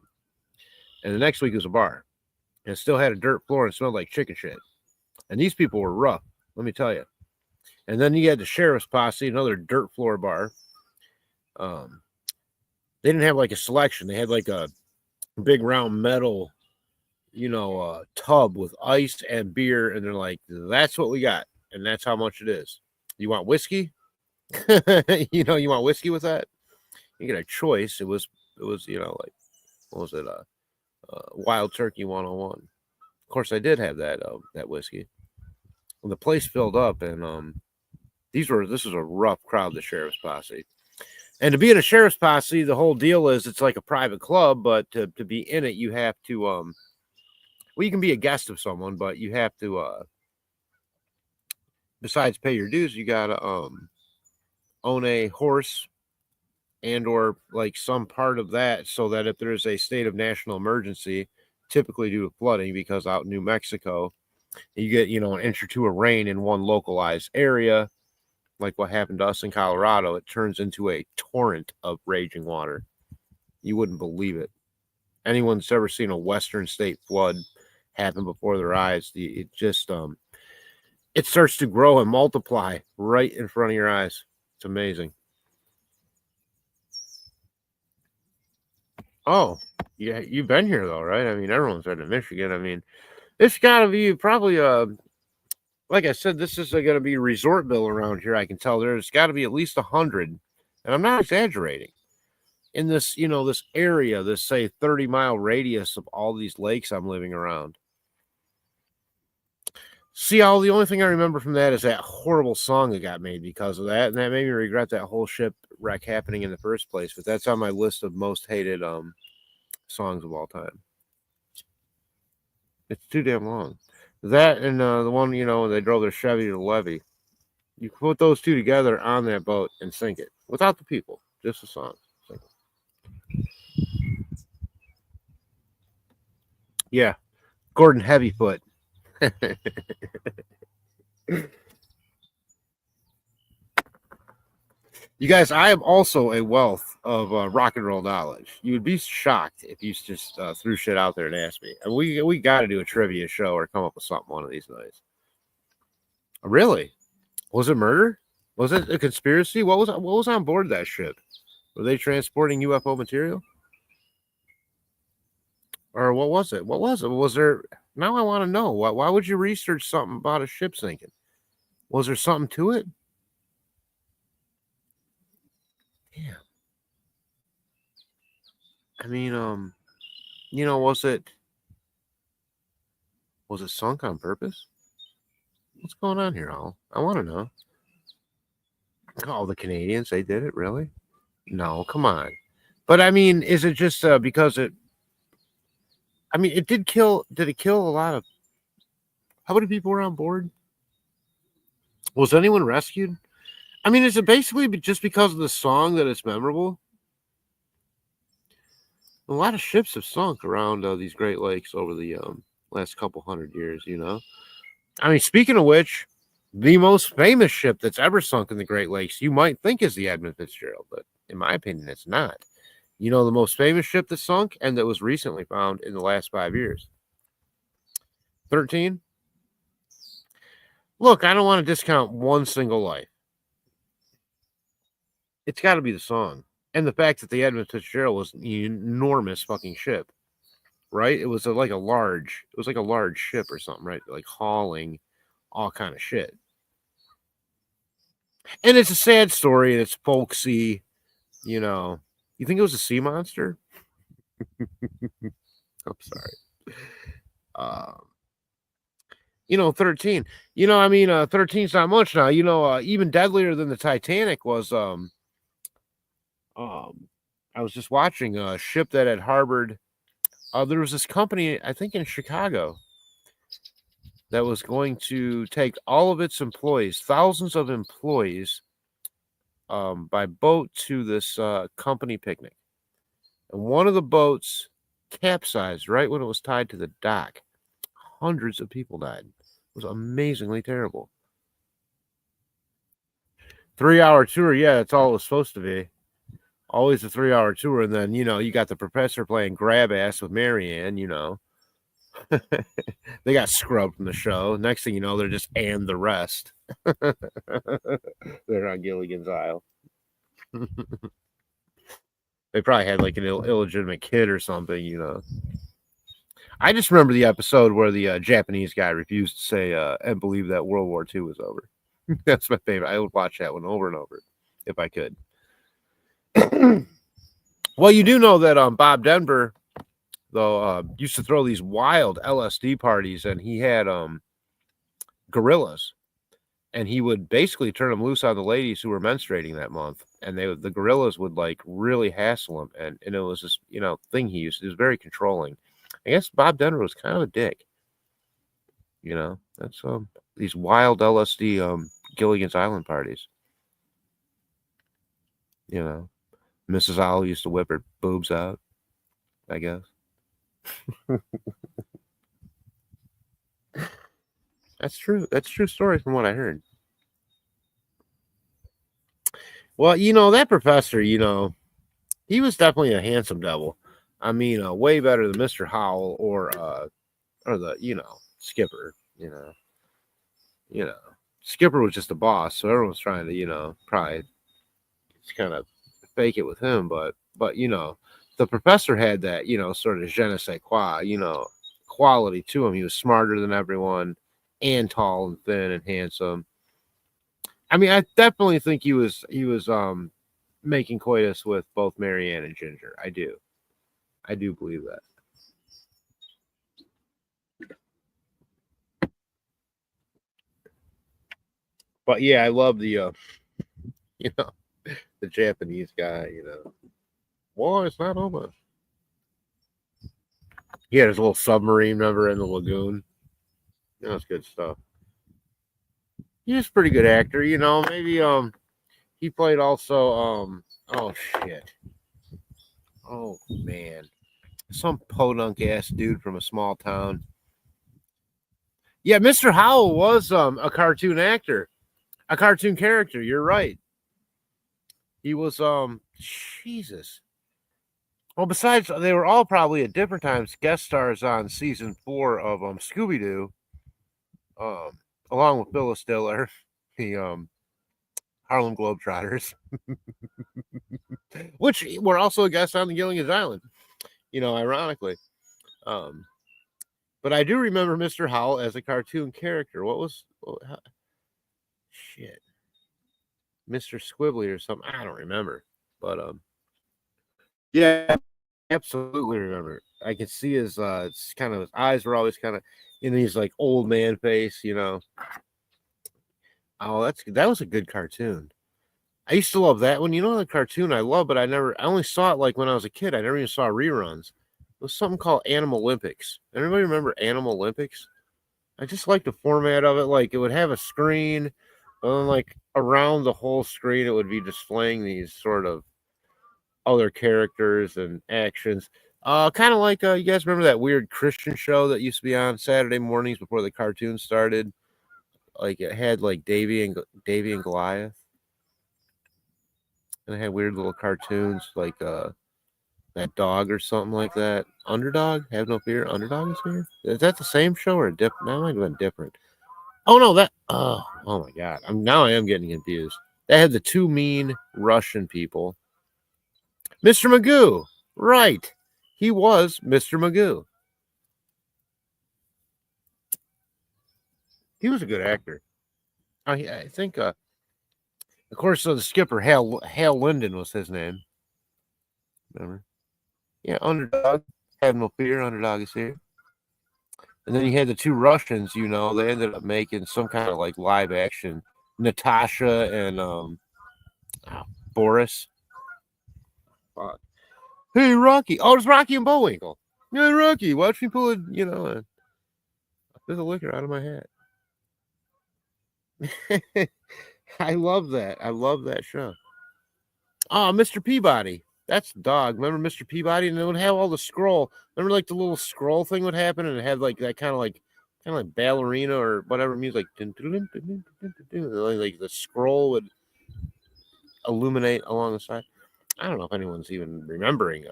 and the next week it was a bar. And it still had a dirt floor and smelled like chicken shit. And these people were rough, let me tell you. And then you had the Sheriff's Posse, another dirt floor bar. They didn't have like a selection. They had like a big round metal, tub with ice and beer. And they're like, that's what we got. And that's how much it is. You want whiskey? You want whiskey with that? You get a choice. It was, like, what was it? Wild Turkey 101. Of course, I did have that whiskey. Well, the place filled up, and this was a rough crowd, the Sheriff's Posse. And to be in a Sheriff's Posse, the whole deal is it's like a private club, but to be in it, you have to, well, you can be a guest of someone, but you have to, besides pay your dues, you got to own a horse and or like some part of that, so that if there's a state of national emergency, typically due to flooding, because out in New Mexico, you get, an inch or two of rain in one localized area, like what happened to us in Colorado, it turns into a torrent of raging water. You wouldn't believe it. Anyone's ever seen a Western state flood happen before their eyes, it just, it starts to grow and multiply right in front of your eyes. It's amazing. Oh, yeah, you've been here though, right? I mean, everyone's been to Michigan. I mean, it's got to be probably like I said, this is going to be a resort bill around here. I can tell there's got to be at least 100, and I'm not exaggerating, in this, this area, this say 30-mile radius of all these lakes I'm living around. See, the only thing I remember from that is that horrible song that got made because of that, and that made me regret that whole shipwreck happening in the first place. But that's on my list of most hated songs of all time. It's too damn long. That and the one, they drove their Chevy to the levee. You can put those two together on that boat and sink it without the people, just the song. Yeah, Gordon Heavyfoot. You guys, I am also a wealth of rock and roll knowledge. You would be shocked if you just threw shit out there and asked me. And we got to do a trivia show or come up with something one of these nights. Really? Was it murder? Was it a conspiracy? What was on board that ship? Were they transporting UFO material? Or what was it? What was it? Was there... Now I want to know. Why would you research something about a ship sinking? Was there something to it? Yeah. I mean, was it sunk on purpose? What's going on here, Al? I want to know. Oh, the Canadians, they did it, really? No, come on. But I mean, is it just because it... I mean, it did kill... Did it kill a lot of... How many people were on board? Was anyone rescued? I mean, is it basically just because of the song that it's memorable? A lot of ships have sunk around these Great Lakes over the last couple hundred years, I mean, speaking of which, the most famous ship that's ever sunk in the Great Lakes, you might think is the Edmund Fitzgerald, but in my opinion, it's not. The most famous ship that sunk and that was recently found in the last 5 years? 13? Look, I don't want to discount one single life. It's got to be the song. And the fact that the Edmund Fitzgerald was an enormous fucking ship, right? It was like a large ship or something, right? Like hauling all kind of shit. And it's a sad story and it's folksy, You think it was a sea monster? I'm sorry. 13. 13's not much now. Even deadlier than the Titanic was I was just watching a ship that had harbored there was this company, I think in Chicago, that was going to take all of its employees, thousands of employees, by boat to this company picnic. And one of the boats capsized right when it was tied to the dock. Hundreds of people died. It was amazingly terrible. 3-hour tour, yeah, that's all it was supposed to be. Always a 3-hour tour, and then you got the professor playing grab ass with Marianne. They got scrubbed from the show. Next thing you know, they're just and the rest. They're on Gilligan's Isle. They probably had like an illegitimate kid or something. I just remember the episode where the Japanese guy refused to say and believe that World War II was over. That's my favorite. I would watch that one over and over if I could. Well, you do know that Bob Denver, though, used to throw these wild LSD parties, and he had gorillas, and he would basically turn them loose on the ladies who were menstruating that month, and the gorillas would like really hassle him, and it was this thing he used. It was very controlling. I guess Bob Denver was kind of a dick. That's these wild LSD Gilligan's Island parties. Mrs. Owl used to whip her boobs out, I guess. That's true. That's a true story from what I heard. Well, that professor, he was definitely a handsome devil. I mean, way better than Mr. Howell or the, Skipper, Skipper was just a boss, so everyone was trying to, probably just kind of fake it with him, but the professor had that, sort of je ne sais quoi, quality to him. He was smarter than everyone and tall and thin and handsome. I mean, I definitely think he was making coitus with both Marianne and Ginger. I do believe that. But yeah, I love the the Japanese guy, Well, it's not over. He had his little submarine, remember, in the lagoon. That's good stuff. He was a pretty good actor, maybe he played also oh shit. Oh man. Some podunk ass dude from a small town. Yeah, Mr. Howell was a cartoon actor. A cartoon character, you're right. He was Jesus. Well, besides, they were all probably at different times guest stars on season 4 of Scooby-Doo, along with Phyllis Diller. The Harlem Globetrotters, which were also a guest on the Gilligan's Island, ironically. But I do remember Mr. Howell as a cartoon character. Shit, Mr. Squibbly or something? I don't remember. But yeah, absolutely remember. I could see his it's kind of his eyes were always kind of in these like old man face, Oh, that was a good cartoon. I used to love that one. The cartoon I love, but I only saw it like when I was a kid. I never even saw reruns. It was something called Animal Olympics. Everybody remember Animal Olympics? I just like the format of it. Like it would have a screen, and then like around the whole screen, it would be displaying these sort of other characters and actions. Kind of like you guys remember that weird Christian show that used to be on Saturday mornings before the cartoon started? Like it had like Davy and Goliath, and it had weird little cartoons like that dog or something like that. Underdog, have no fear. Underdog is here. Is that the same show or a different? That might have been different. Oh no, that. Oh my God. I am getting confused. That had the two mean Russian people. Mr. Magoo, right? He was Mr. Magoo. He was a good actor. I think. Of course, so the skipper Hal Linden was his name. Remember? Yeah, Underdog. Have no fear. Underdog is here. And then you had the two Russians, they ended up making some kind of like live action. Natasha and Boris. Fuck. Hey, Rocky. Oh, it's Rocky and Bullwinkle. Hey, Rocky, watch me pull a bit of liquor out of my hat. I love that. I love that show. Oh, Mr. Peabody. That's the dog. Remember Mr. Peabody? And it would have all the scroll. Remember, like the little scroll thing would happen, and it had like that kind of like ballerina or whatever music. Like the scroll would illuminate along the side. I don't know if anyone's even remembering.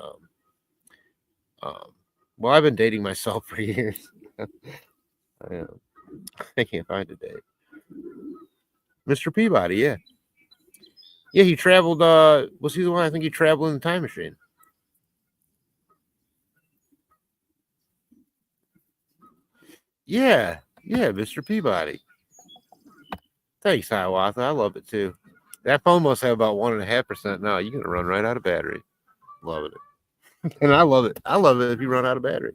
Well, I've been dating myself for years. I can't find a date. Mr. Peabody, yeah. Yeah, he traveled. Was he the one? I think he traveled in the time machine. Yeah, Mr. Peabody. Thanks, Hiawatha. I love it too. That phone must have about 1.5% now. You're gonna run right out of battery. Loving it, and I love it. I love it if you run out of battery.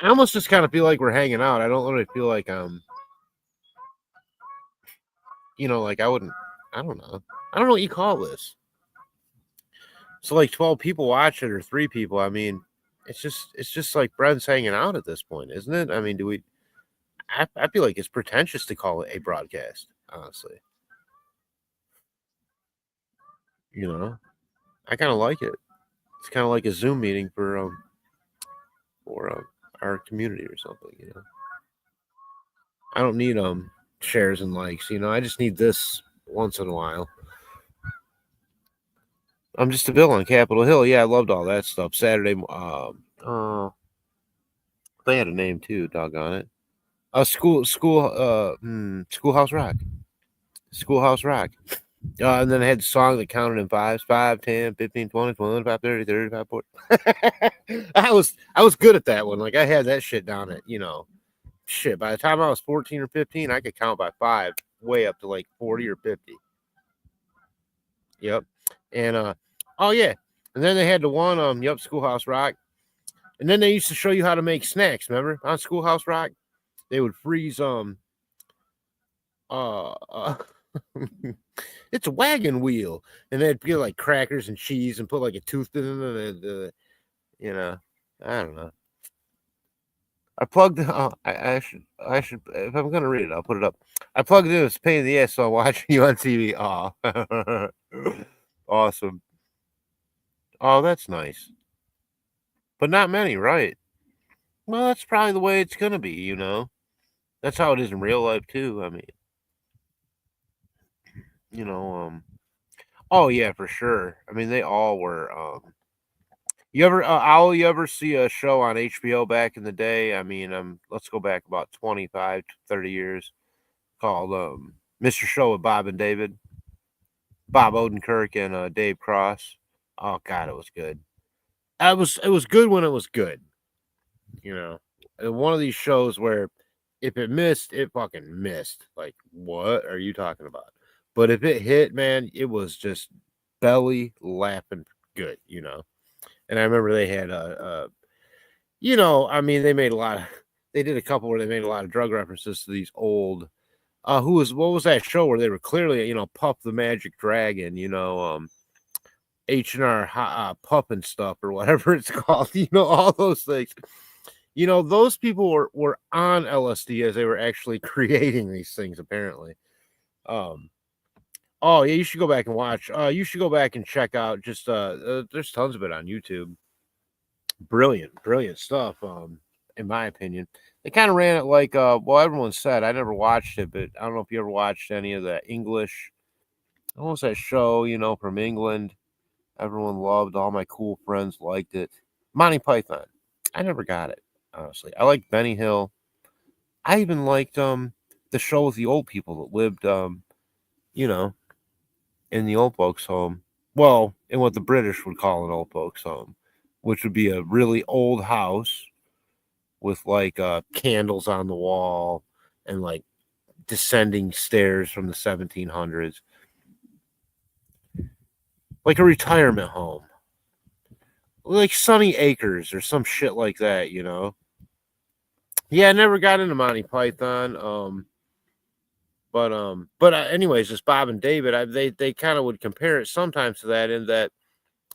I almost just kind of feel like we're hanging out. I don't really feel like like I wouldn't. I don't know. I don't know what you call this. So like 12 people watch it or 3 people. I mean, it's just like friends hanging out at this point, isn't it? I mean, do we? I feel like it's pretentious to call it a broadcast. Honestly, I kind of like it. It's kind of like a Zoom meeting for our community or something. I don't need shares and likes. I just need this once in a while. I'm just a bill on Capitol Hill. Yeah, I loved all that stuff. Saturday. They had a name too. Doggone it. Schoolhouse Rock. Schoolhouse Rock. And then I had the song that counted in fives: 5, 10, 15, 20, 25, 30, 35, 40. I was good at that one. Like I had that shit down at, shit. By the time I was 14 or 15, I could count by 5 way up to like 40 or 50. Yep. And oh yeah. And then they had the one Schoolhouse Rock. And then they used to show you how to make snacks, remember? On Schoolhouse Rock, they would freeze it's a wagon wheel, and they'd get like crackers and cheese and put like a toothpick in it. I don't know. I plugged. I should. If I'm gonna read it, I'll put it up. I plugged in. It's a pain in the ass, so I'm watching you on TV. Oh, awesome. Oh, that's nice. But not many, right? Well, that's probably the way it's gonna be. That's how it is in real life too. I mean, Oh yeah, for sure. I mean, they all were. You ever, Owl, you ever see a show on HBO back in the day? I mean, let's go back about 25 to 30 years called Mr. Show with Bob and David, Bob Odenkirk and Dave Cross. Oh God, it was good. It was good when it was good. You know, one of these shows where if it missed, it fucking missed. Like, what are you talking about? But if it hit, man, it was just belly laughing good, you know. And I remember they had you know, I mean, they did a couple where they made a lot of drug references to these old, what was that show where they were clearly, you know, Puff the Magic Dragon, you know, H&R Pup and stuff or whatever it's called, you know, all those things. You know, those people were on LSD as they were actually creating these things, apparently. Oh yeah, you should go back and watch. You should go back and check out just there's tons of it on YouTube. Brilliant stuff. In my opinion. They kind of ran it like well, everyone said. I never watched it, but I don't know if you ever watched any of the English. What was that show, you know, from England? Everyone loved, all my cool friends liked it. Monty Python. I never got it, honestly. I liked Benny Hill. I even liked the show with the old people that lived you know, in the old folks' home. Well, in what the British would call an old folks' home, which would be a really old house with like candles on the wall and like descending stairs from the 1700s, like a retirement home, like Sunny Acres or some shit like that, you know. Yeah, I never got into Monty Python. But anyways, it's Bob and David. They kind of would compare it sometimes to that, in that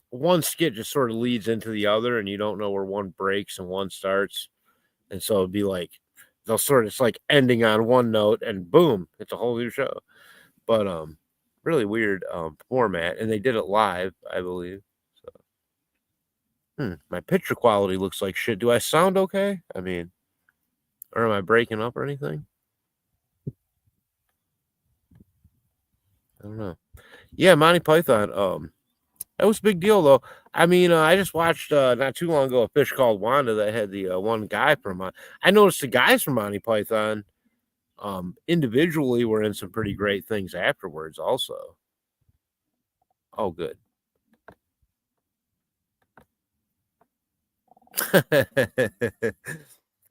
one skit just sort of leads into the other, and you don't know where one breaks and one starts, and so it'd be like they'll sort of, it's like ending on one note, and boom, it's a whole new show. But really weird format, and they did it live, I believe. So, my picture quality looks like shit. Do I sound okay? I mean, or am I breaking up or anything? I don't know. Yeah, Monty Python. That was a big deal, though. I mean, I just watched not too long ago a Fish Called Wanda that had the one guy from. I noticed the guys from Monty Python, individually, were in some pretty great things afterwards. Also, oh, good.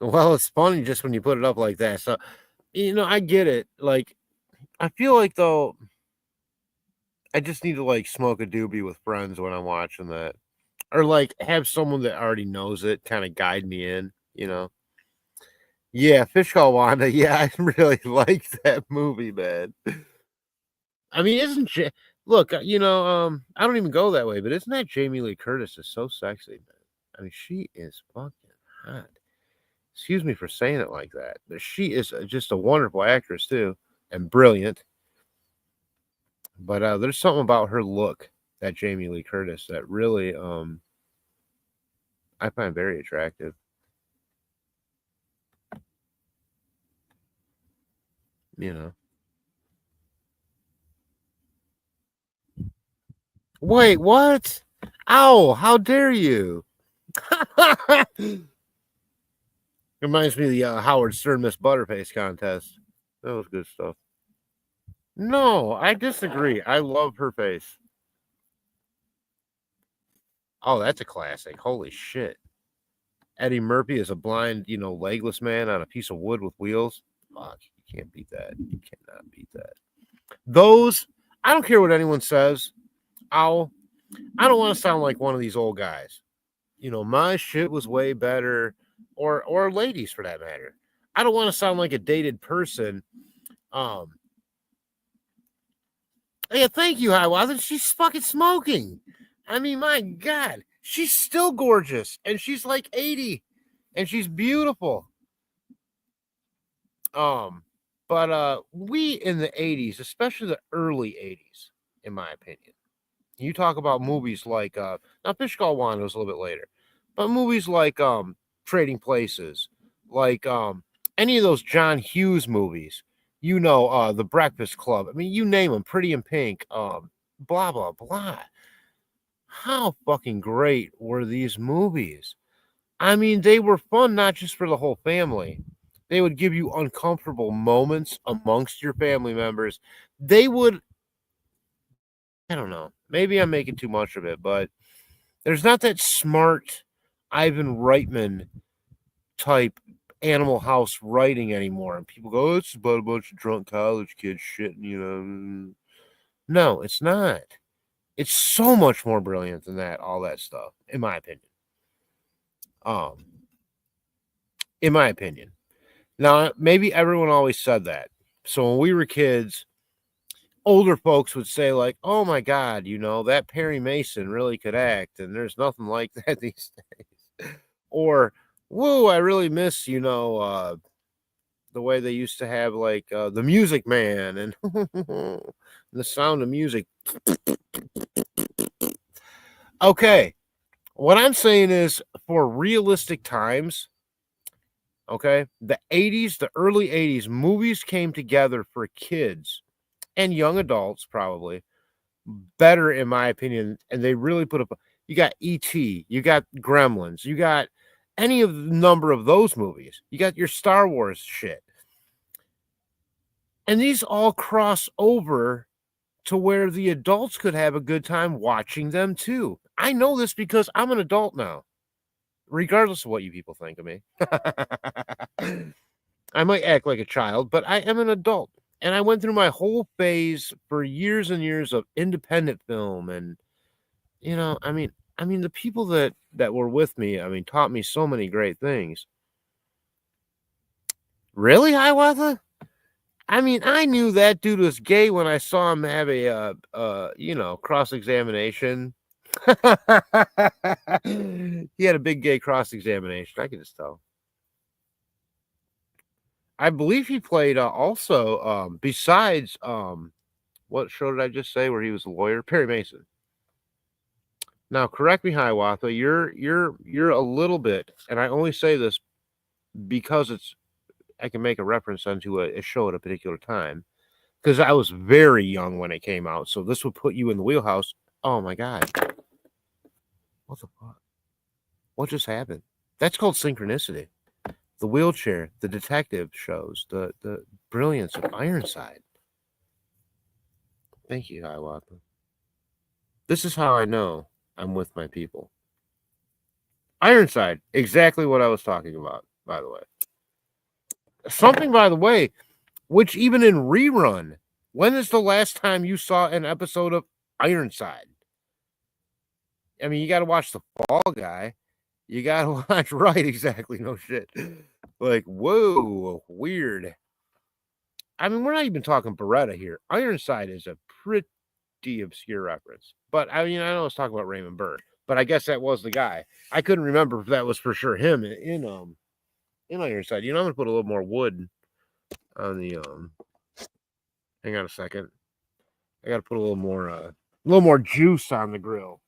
Well, it's funny just when you put it up like that. So, you know, I get it. Like, I feel like though, I just need to like smoke a doobie with friends when I'm watching that, or like have someone that already knows it kind of guide me in, you know. Yeah, Fish Call Wanda. Yeah, I really like that movie, man. I mean, look, you know, I don't even go that way, but isn't that Jamie Lee Curtis is so sexy, man? I mean, she is fucking hot. Excuse me for saying it like that, but she is just a wonderful actress too, and brilliant. But there's something about her look, that Jamie Lee Curtis, that really I find very attractive. You know. Wait, what? Ow, how dare you? Reminds me of the Howard Stern Miss Butterface contest. That was good stuff. No, I disagree. I love her face. Oh, that's a classic. Holy shit. Eddie Murphy is a blind, you know, legless man on a piece of wood with wheels. Fuck, you can't beat that. You cannot beat that. Those, I don't care what anyone says. I don't want to sound like one of these old guys. You know, my shit was way better, or ladies for that matter. I don't want to sound like a dated person. Yeah, thank you, High Wasn't. She's fucking smoking. I mean, my God, she's still gorgeous, and she's like 80, and she's beautiful. But we in the 80s, especially the early 80s, in my opinion. You talk about movies like now Fish Called Wanda was a little bit later, but movies like Trading Places, like any of those John Hughes movies, you know, The Breakfast Club. I mean, you name them, Pretty in Pink, blah blah blah. how fucking great were these movies? I mean, they were fun not just for the whole family. They would give you uncomfortable moments amongst your family members. They would, I don't know, maybe I'm making too much of it, but there's not that smart Ivan Reitman type Animal House writing anymore. And people go, oh, it's about a bunch of drunk college kids shitting, you know. No, it's not. It's so much more brilliant than that, all that stuff, in my opinion. Um, in my opinion. Now, maybe everyone always said that. So when we were kids, older folks would say, like, oh my God, you know, that Perry Mason really could act, and there's nothing like that these days. Or, whoa, I really miss, you know, the way they used to have like the Music Man and the Sound of Music. Okay, what I'm saying is for realistic times, okay, the 80s, the early 80s, movies came together for kids and young adults probably better in my opinion, and they really put up. You got E.T., you got Gremlins, you got any of the number of those movies, you got your Star Wars shit. And these all cross over to where the adults could have a good time watching them too. I know this because I'm an adult now, regardless of what you people think of me. I might act like a child, but I am an adult. And I went through my whole phase for years and years of independent film. And, you know, I mean, the people that were with me, I mean, taught me so many great things. Really, Hiawatha? I mean, I knew that dude was gay when I saw him have a, you know, cross-examination. He had a big gay cross-examination. I can just tell. I believe he played also, besides, what show did I just say where he was a lawyer? Perry Mason. Now, correct me, Hiawatha. You're a little bit, and I only say this because I can make a reference onto a show at a particular time. Because I was very young when it came out, so this would put you in the wheelhouse. Oh my God. What the fuck? What just happened? That's called synchronicity. The wheelchair, the detective shows, the brilliance of Ironside. Thank you, Hiawatha. This is how I know I'm with my people. Ironside, exactly what I was talking about, by the way. Something, by the way, which even in rerun, when is the last time you saw an episode of Ironside? I mean, you got to watch The Fall Guy. You got to watch, right, exactly, no shit. Like, whoa, weird. I mean, we're not even talking Beretta here. Ironside is a pretty obscure reference. But, I mean, I know I was talking about Raymond Burr, but I guess that was the guy. I couldn't remember if that was for sure him in Ironside. You know, I'm going to put a little more wood on the, hang on a second. I got to put a little more juice on the grill.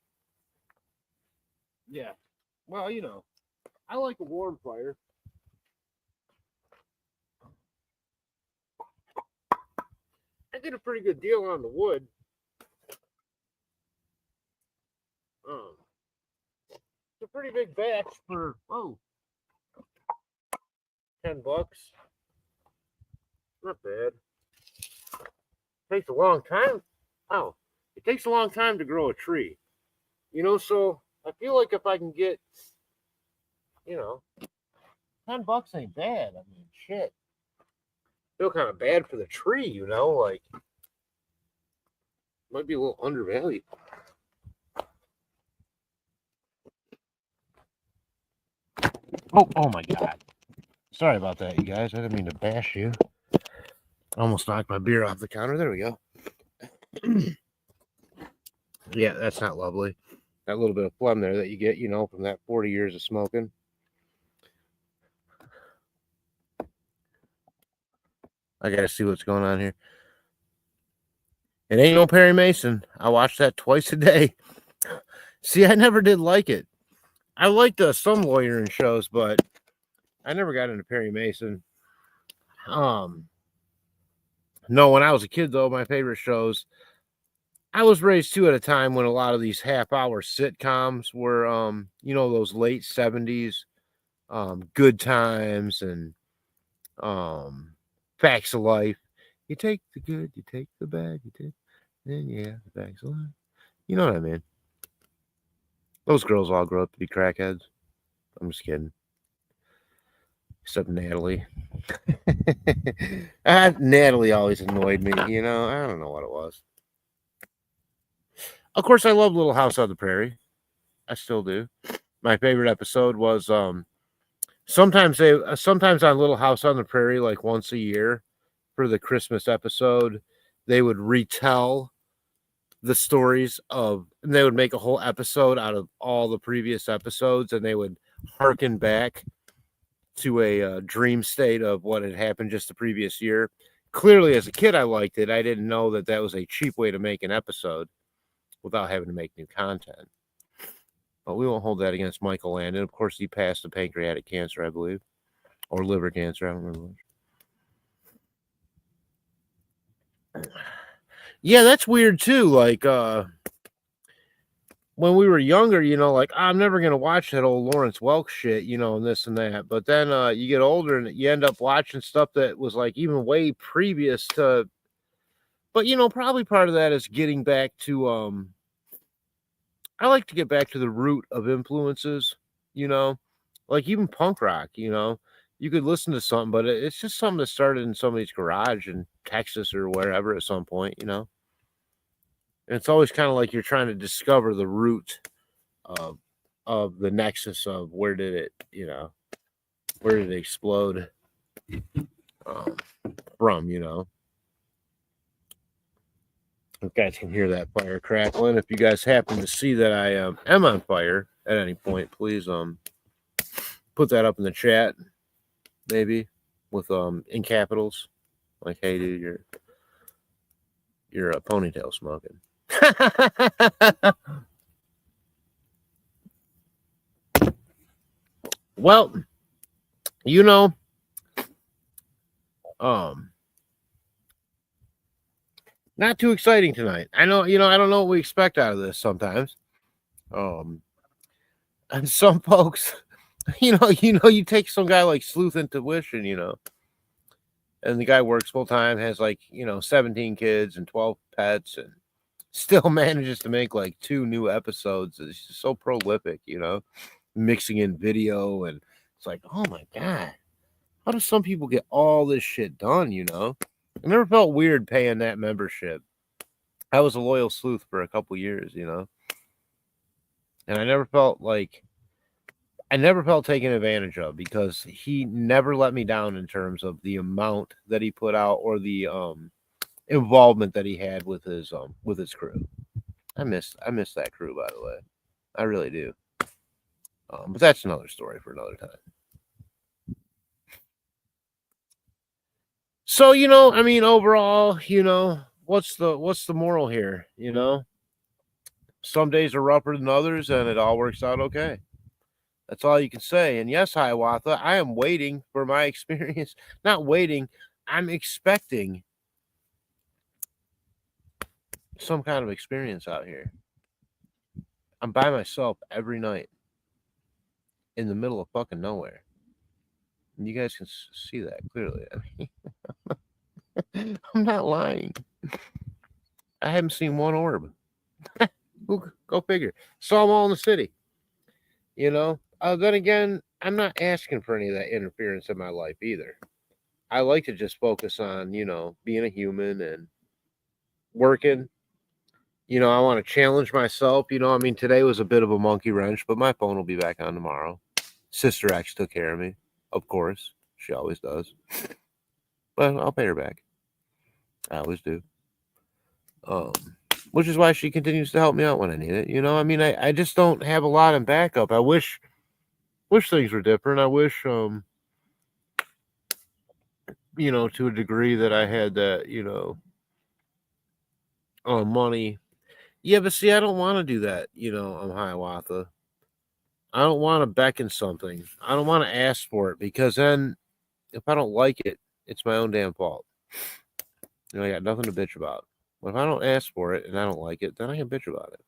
Yeah. Well, you know, I like a warm fire. I did a pretty good deal on the wood. It's a pretty big batch for $10. Not bad. Takes a long time. Oh, it takes a long time to grow a tree. You know, so I feel like if I can get, you know, $10 ain't bad. I mean, shit. Feel kind of bad for the tree, you know, like might be a little undervalued. Oh my God. Sorry about that, you guys. I didn't mean to bash you. I almost knocked my beer off the counter. There we go. Yeah, that's not lovely. That little bit of phlegm there that you get, you know, from that 40 years of smoking. I gotta see what's going on here. It ain't no Perry Mason. I watch that twice a day. See, I never did like it. I liked some lawyering shows, but I never got into Perry Mason. No, when I was a kid, though, my favorite shows, I was raised too at a time when a lot of these half-hour sitcoms were, those late 70s, Good Times and Facts of Life. You take the good, you take the bad, you take, then yeah, the Facts of Life. You know what I mean? Those girls all grow up to be crackheads. I'm just kidding. Except Natalie. Natalie always annoyed me, I don't know what it was. Of course, I love Little House on the Prairie. I still do. My favorite episode was sometimes on Little House on the Prairie, like once a year for the Christmas episode, they would retell the stories and they would make a whole episode out of all the previous episodes, and they would harken back to a dream state of what had happened just the previous year. Clearly, as a kid, I liked it. I didn't know that that was a cheap way to make an episode without having to make new content. But we won't hold that against Michael Landon. Of course, he passed of pancreatic cancer, I believe, or liver cancer. I don't remember which. Yeah, that's weird too. Like when we were younger, like I'm never gonna watch that old Lawrence Welk shit, and this and that. But then you get older and you end up watching stuff that was like even way previous to. But probably part of that is getting back to I like to get back to the root of influences, like even punk rock, you could listen to something, but it's just something that started in somebody's garage in Texas or wherever at some point, And it's always kind of like you're trying to discover the root of the nexus of where did it explode from, You guys can hear that fire crackling. If you guys happen to see that I am on fire at any point, please put that up in the chat, maybe with in capitals, like, hey dude, you're a ponytail smoking. Well, not too exciting tonight. I know, I don't know what we expect out of this sometimes. And some folks, you take some guy like Sleuth Intuition, and the guy works full time, has like, 17 kids and 12 pets, and still manages to make like 2 new episodes. It's just so prolific, mixing in video, and it's like, oh my God, how do some people get all this shit done, I never felt weird paying that membership. I was a loyal sleuth for a couple years, and I never felt taken advantage of, because he never let me down in terms of the amount that he put out or the involvement that he had with his crew. I miss that crew, by the way. I really do. But that's another story for another time. So, overall, what's the moral here? Some days are rougher than others, and it all works out okay. That's all you can say. And yes, Hiawatha, I am waiting for my experience. Not waiting, I'm expecting some kind of experience out here. I'm by myself every night in the middle of fucking nowhere. And you guys can see that clearly. I'm not lying. I haven't seen one orb. Go figure. Saw them all in the city. Then again, I'm not asking for any of that interference in my life either. I like to just focus on, being a human and working. I want to challenge myself. Today was a bit of a monkey wrench, but my phone will be back on tomorrow. Sister X took care of me. Of course. She always does. But I'll pay her back. I always do. Which is why she continues to help me out when I need it. I just don't have a lot in backup. I wish things were different. I wish, to a degree that I had that, money. Yeah, but see, I don't want to do that, on Hiawatha. I don't want to beckon something. I don't want to ask for it, because then if I don't like it, it's my own damn fault. I got nothing to bitch about. But if I don't ask for it and I don't like it, then I can bitch about it.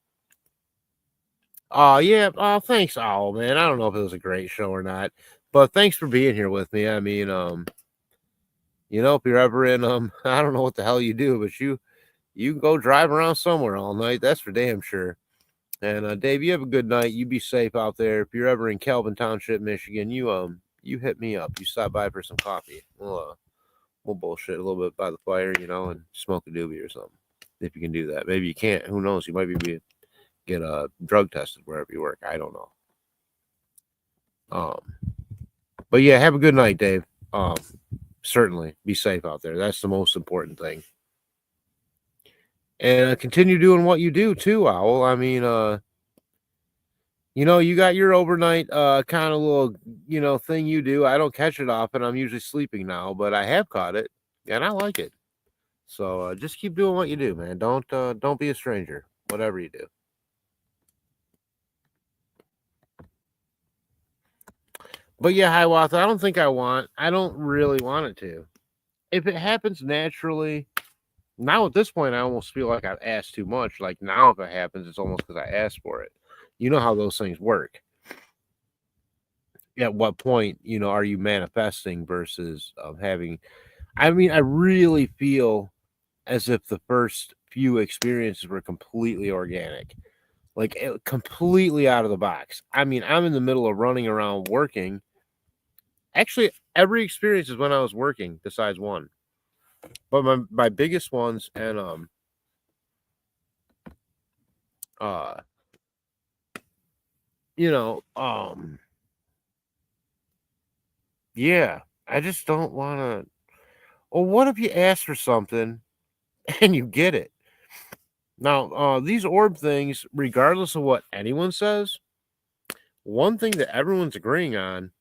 Yeah. Thanks, Owl, man. I don't know if it was a great show or not, but thanks for being here with me. I mean, if you're ever in, I don't know what the hell you do, but you can go drive around somewhere all night. That's for damn sure. And Dave, you have a good night. You be safe out there. If you're ever in Calvin Township, Michigan, you hit me up. You stop by for some coffee. We'll bullshit a little bit by the fire, and smoke a doobie or something. If you can do that, maybe you can't. Who knows? You might get drug tested wherever you work. I don't know. But yeah, have a good night, Dave. Certainly be safe out there. That's the most important thing. And continue doing what you do too, Owl. I mean, you got your overnight kind of little, thing you do. I don't catch it often. I'm usually sleeping now, but I have caught it and I like it. So just keep doing what you do, man. Don't be a stranger, whatever you do. But yeah, Hiawatha, I don't really want it to. If it happens naturally, now at this point, I almost feel like I've asked too much. Like now, if it happens, it's almost because I asked for it. You know how those things work. At what point, are you manifesting versus having? I mean, I really feel as if the first few experiences were completely organic, like completely out of the box. I mean, I'm in the middle of running around working. Actually, every experience is when I was working, besides one. But my biggest ones, and yeah, I just don't want to. Well, what if you ask for something and you get it? Now, these orb things, regardless of what anyone says, one thing that everyone's agreeing on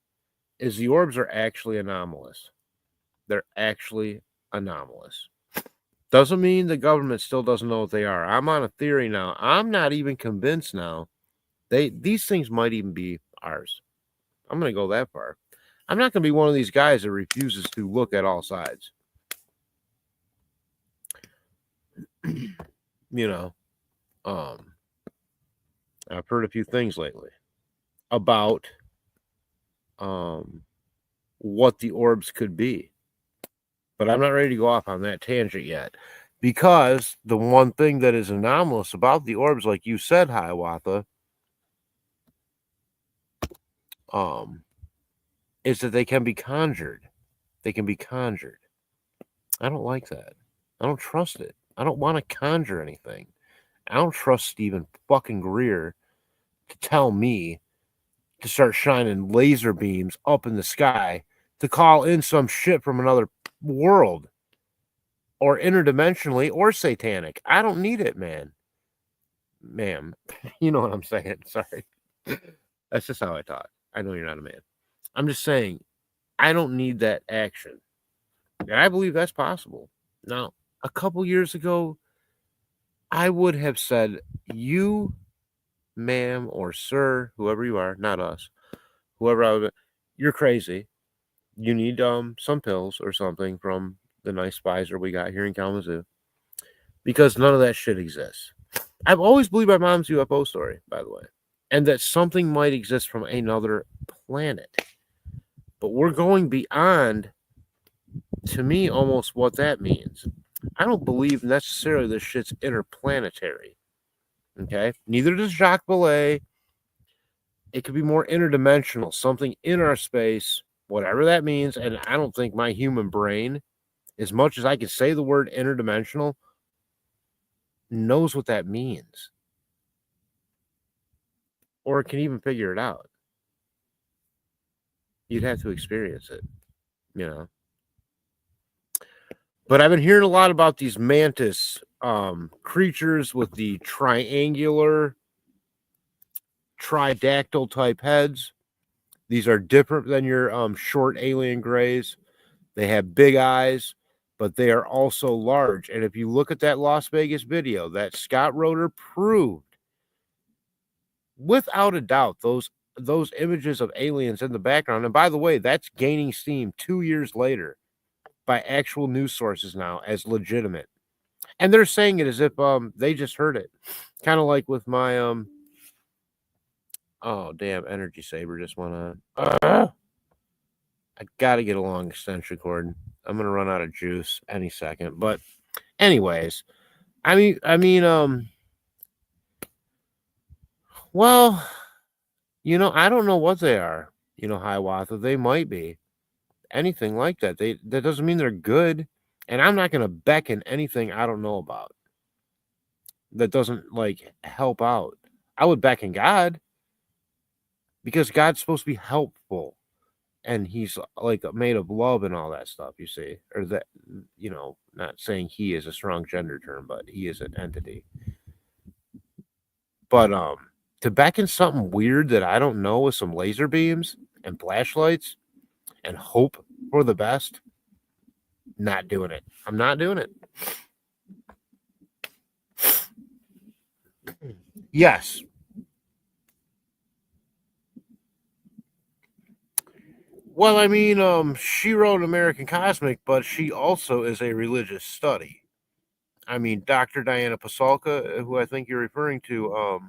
is the orbs are actually anomalous. They're actually anomalous. Doesn't mean the government still doesn't know what they are. I'm on a theory now. I'm not even convinced now. These things might even be ours. I'm going to go that far. I'm not going to be one of these guys that refuses to look at all sides. I've heard a few things lately about what the orbs could be. But I'm not ready to go off on that tangent yet. Because the one thing that is anomalous about the orbs, like you said, Hiawatha, is that they can be conjured. They can be conjured. I don't like that. I don't trust it. I don't want to conjure anything. I don't trust Stephen fucking Greer to tell me to start shining laser beams up in the sky to call in some shit from another world or interdimensionally or satanic. I don't need it, man. Ma'am, you know what I'm saying. Sorry. That's just how I talk. I know you're not a man. I'm just saying, I don't need that action. And I believe that's possible. Now, a couple years ago, I would have said, you, ma'am, or sir, whoever you are, not us, whoever I would, you're crazy. You need some pills or something from the nice Pfizer we got here in Kalamazoo. Because none of that shit exists. I've always believed my mom's UFO story, by the way. And that something might exist from another planet. But we're going beyond, to me, almost what that means. I don't believe necessarily this shit's interplanetary. Okay? Neither does Jacques Vallée. It could be more interdimensional, something in our space, whatever that means. And I don't think my human brain, as much as I can say the word interdimensional, knows what that means. Or can even figure it out. You'd have to experience it, But I've been hearing a lot about these mantis creatures with the triangular, tridactyl type heads. These are different than your short alien grays. They have big eyes, but they are also large. And if you look at that Las Vegas video that Scott Roeder proved, without a doubt, those images of aliens in the background. And by the way, that's gaining steam 2 years later by actual news sources now as legitimate. And they're saying it as if they just heard it. Kind of like with my oh damn, energy saver just went on. I gotta get a long extension cord. I'm gonna run out of juice any second. But anyways, well, I don't know what they are. Hiawatha, they might be anything like that. That doesn't mean they're good. And I'm not gonna beckon anything I don't know about. That doesn't like help out. I would beckon God because God's supposed to be helpful. And he's like made of love and all that stuff, you see, or that, not saying he is a strong gender term, but he is an entity. But to beckon something weird that I don't know with some laser beams and flashlights and hope for the best, not doing it. I'm not doing it. Yes. Well, she wrote American Cosmic, but she also is a religious study. Dr. Diana Pasulka, who I think you're referring to,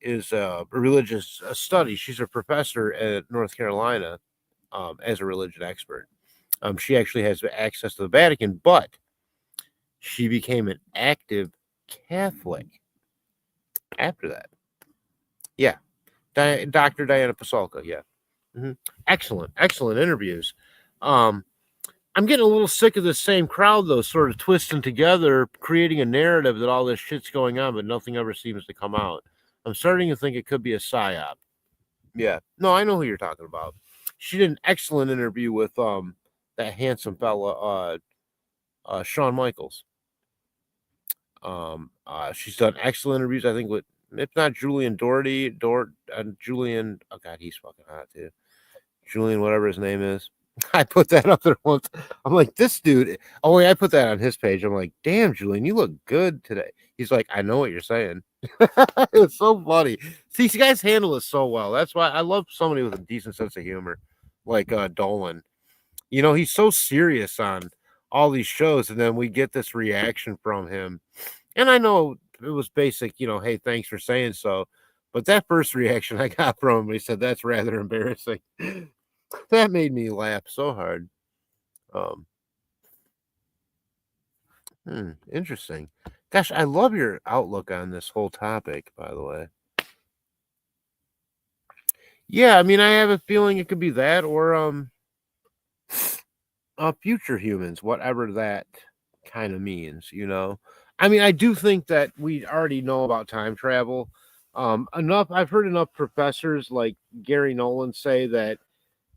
is a religious study. She's a professor at North Carolina as a religion expert. She actually has access to the Vatican, but she became an active Catholic after that. Yeah. Dr. Diana Pasulka. Yeah. Mm-hmm. Excellent interviews. I'm getting a little sick of the same crowd, though, sort of twisting together, creating a narrative that all this shit's going on, but nothing ever seems to come out. I'm starting to think it could be a psyop. Yeah. No, I know who you're talking about. She did an excellent interview with that handsome fella, Shawn Michaels. She's done excellent interviews, I think, with, if not Julian Doherty, Julian, oh God, he's fucking hot too. Julian, whatever his name is. I put that up there once. I'm like, this dude. Oh, wait, I put that on his page. I'm like, damn, Julian, you look good today. He's like, I know what you're saying. It's so funny. See, these guys handle it so well. That's why I love somebody with a decent sense of humor, like Dolan. He's so serious on all these shows, and then we get this reaction from him. And I know it was basic, hey, thanks for saying so. But that first reaction I got from him, he said, that's rather embarrassing. That made me laugh so hard. Interesting. Gosh, I love your outlook on this whole topic, by the way. Yeah, I have a feeling it could be that or future humans, whatever that kind of means, I do think that we already know about time travel. Enough I've heard enough professors like Gary Nolan say that,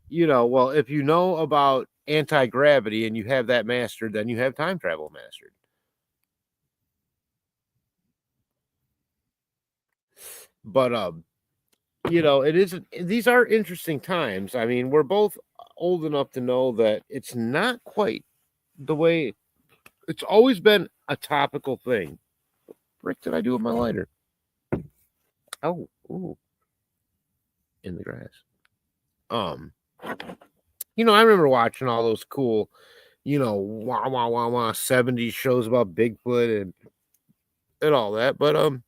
well, if you know about anti-gravity and you have that mastered, then you have time travel mastered. But it isn't. These are interesting times. We're both old enough to know that it's not quite the way it's always been a topical thing. Frick, did I do with my lighter? Oh, ooh, in the grass. I remember watching all those cool, wah wah wah wah 70s shows about Bigfoot and all that. But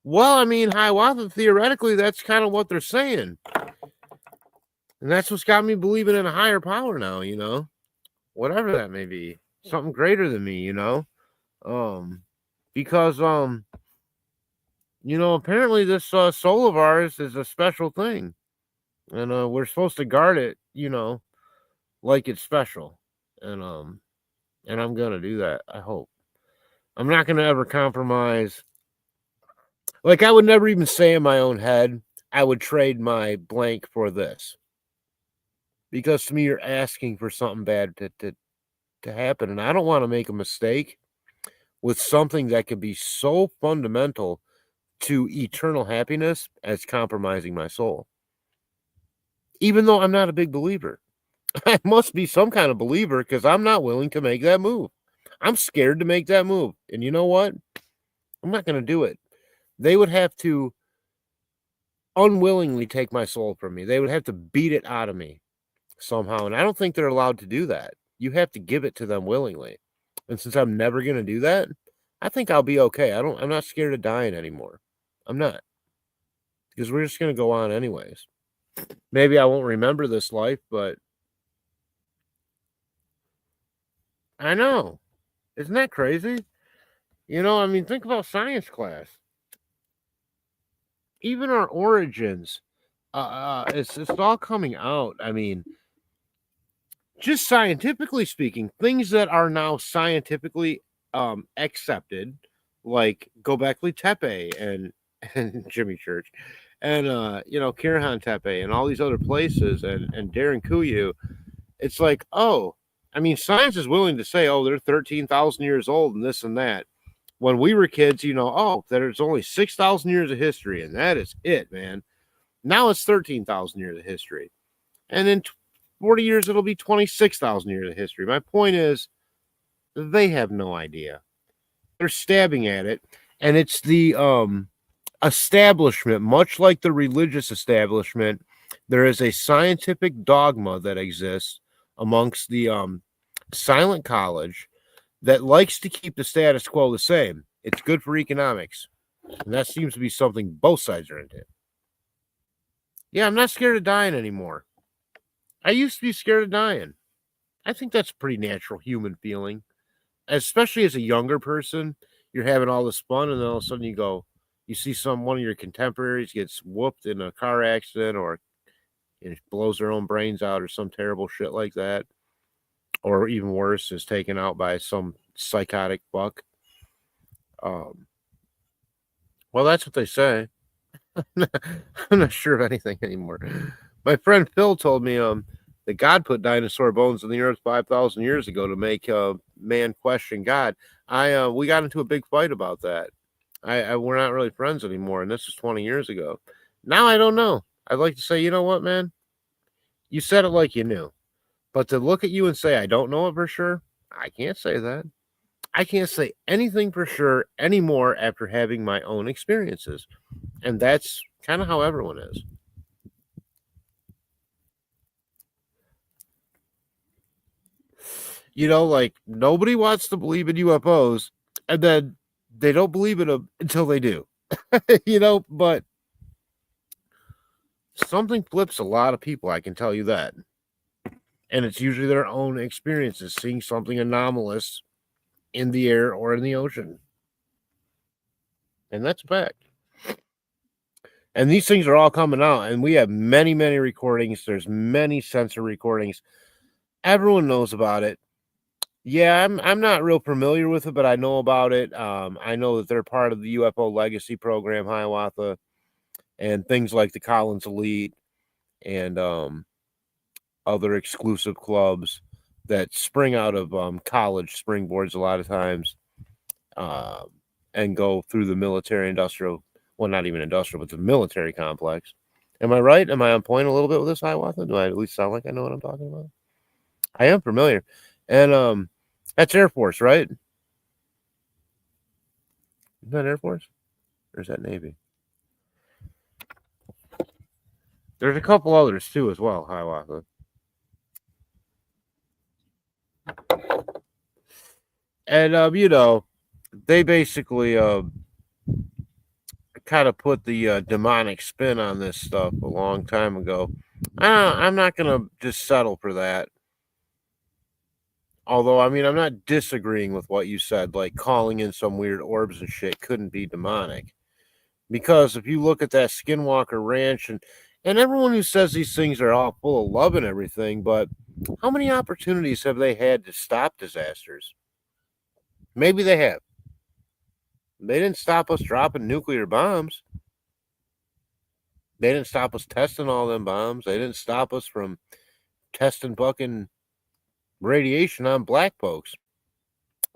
well, Hiawatha, theoretically, that's kind of what they're saying. And that's what's got me believing in a higher power now, whatever that may be, something greater than me, because, apparently this soul of ours is a special thing and we're supposed to guard it, like it's special. And I'm going to do that. I hope. I'm not going to ever compromise. Like I would never even say in my own head, I would trade my blank for this. Because to me, you're asking for something bad to happen. And I don't want to make a mistake with something that could be so fundamental to eternal happiness as compromising my soul. Even though I'm not a big believer. I must be some kind of believer because I'm not willing to make that move. I'm scared to make that move. And you know what? I'm not going to do it. They would have to unwillingly take my soul from me. They would have to beat it out of me somehow. And I don't think they're allowed to do that. You have to give it to them willingly. And since I'm never going to do that, I think I'll be okay. I'm not scared of dying anymore. I'm not. Because we're just going to go on anyways. Maybe I won't remember this life, but I know. Isn't that crazy? You know, I mean, think about science class. Even our origins, it's all coming out. I mean, just scientifically speaking, things that are now scientifically accepted, like Gobekli Tepe and Jimmy Church, and you know, Kirhan Tepe and all these other places, and Darren Kuyu. It's like, oh, I mean, science is willing to say, oh, they're 13,000 years old and this and that. When we were kids, you know, oh, there's only 6,000 years of history, and that is it, man. Now it's 13,000 years of history. And in 40 years, it'll be 26,000 years of history. My point is, they have no idea. They're stabbing at it, and it's the establishment, much like the religious establishment. There is a scientific dogma that exists amongst the silent college that likes to keep the status quo the same. It's good for economics, and that seems to be something both sides are into. Yeah, I'm not scared of dying anymore. I used to be scared of dying. I think that's a pretty natural human feeling, especially as a younger person. You're having all this fun, and then all of a sudden you see one of your contemporaries gets whooped in a car accident, or it blows their own brains out, or some terrible shit like that, or even worse, is taken out by some psychotic fuck. Well, that's what they say. I'm not sure of anything anymore. My friend Phil told me that God put dinosaur bones in the earth 5,000 years ago to make man question God. We got into a big fight about that. We're not really friends anymore, and this was 20 years ago. Now I don't know. I'd like to say, you know what, man? You said it like you knew. But to look at you and say I don't know it for sure, I can't say that. I can't say anything for sure anymore after having my own experiences. And that's kind of how everyone is. You know, like nobody wants to believe in UFOs, and then they don't believe in them until they do. You know, but something flips a lot of people, I can tell you that. And it's usually their own experiences, seeing something anomalous in the air or in the ocean. And that's a fact. And these things are all coming out, and we have many, many recordings. There's many sensor recordings. Everyone knows about it. Yeah, I'm not real familiar with it, but I know about it. I know that they're part of the UFO Legacy program, Hiawatha, and things like the Collins Elite and other exclusive clubs that spring out of college springboards a lot of times, and go through the military industrial, well, not even industrial, but the military complex. Am I right? Am I on point a little bit with this, Hiawatha? Do I at least sound like I know what I'm talking about? I am familiar. And that's Air Force, right? Is that Air Force? Or is that Navy? There's a couple others too as well, Hiawatha. And you know, they basically kind of put the demonic spin on this stuff a long time ago. I'm not gonna just settle for that. Although, I mean, I'm not disagreeing with what you said, like calling in some weird orbs and shit couldn't be demonic. Because if you look at that Skinwalker Ranch and everyone who says these things are all full of love and everything, but how many opportunities have they had to stop disasters? Maybe they have. They didn't stop us dropping nuclear bombs. They didn't stop us testing all them bombs. They didn't stop us from testing fucking radiation on black folks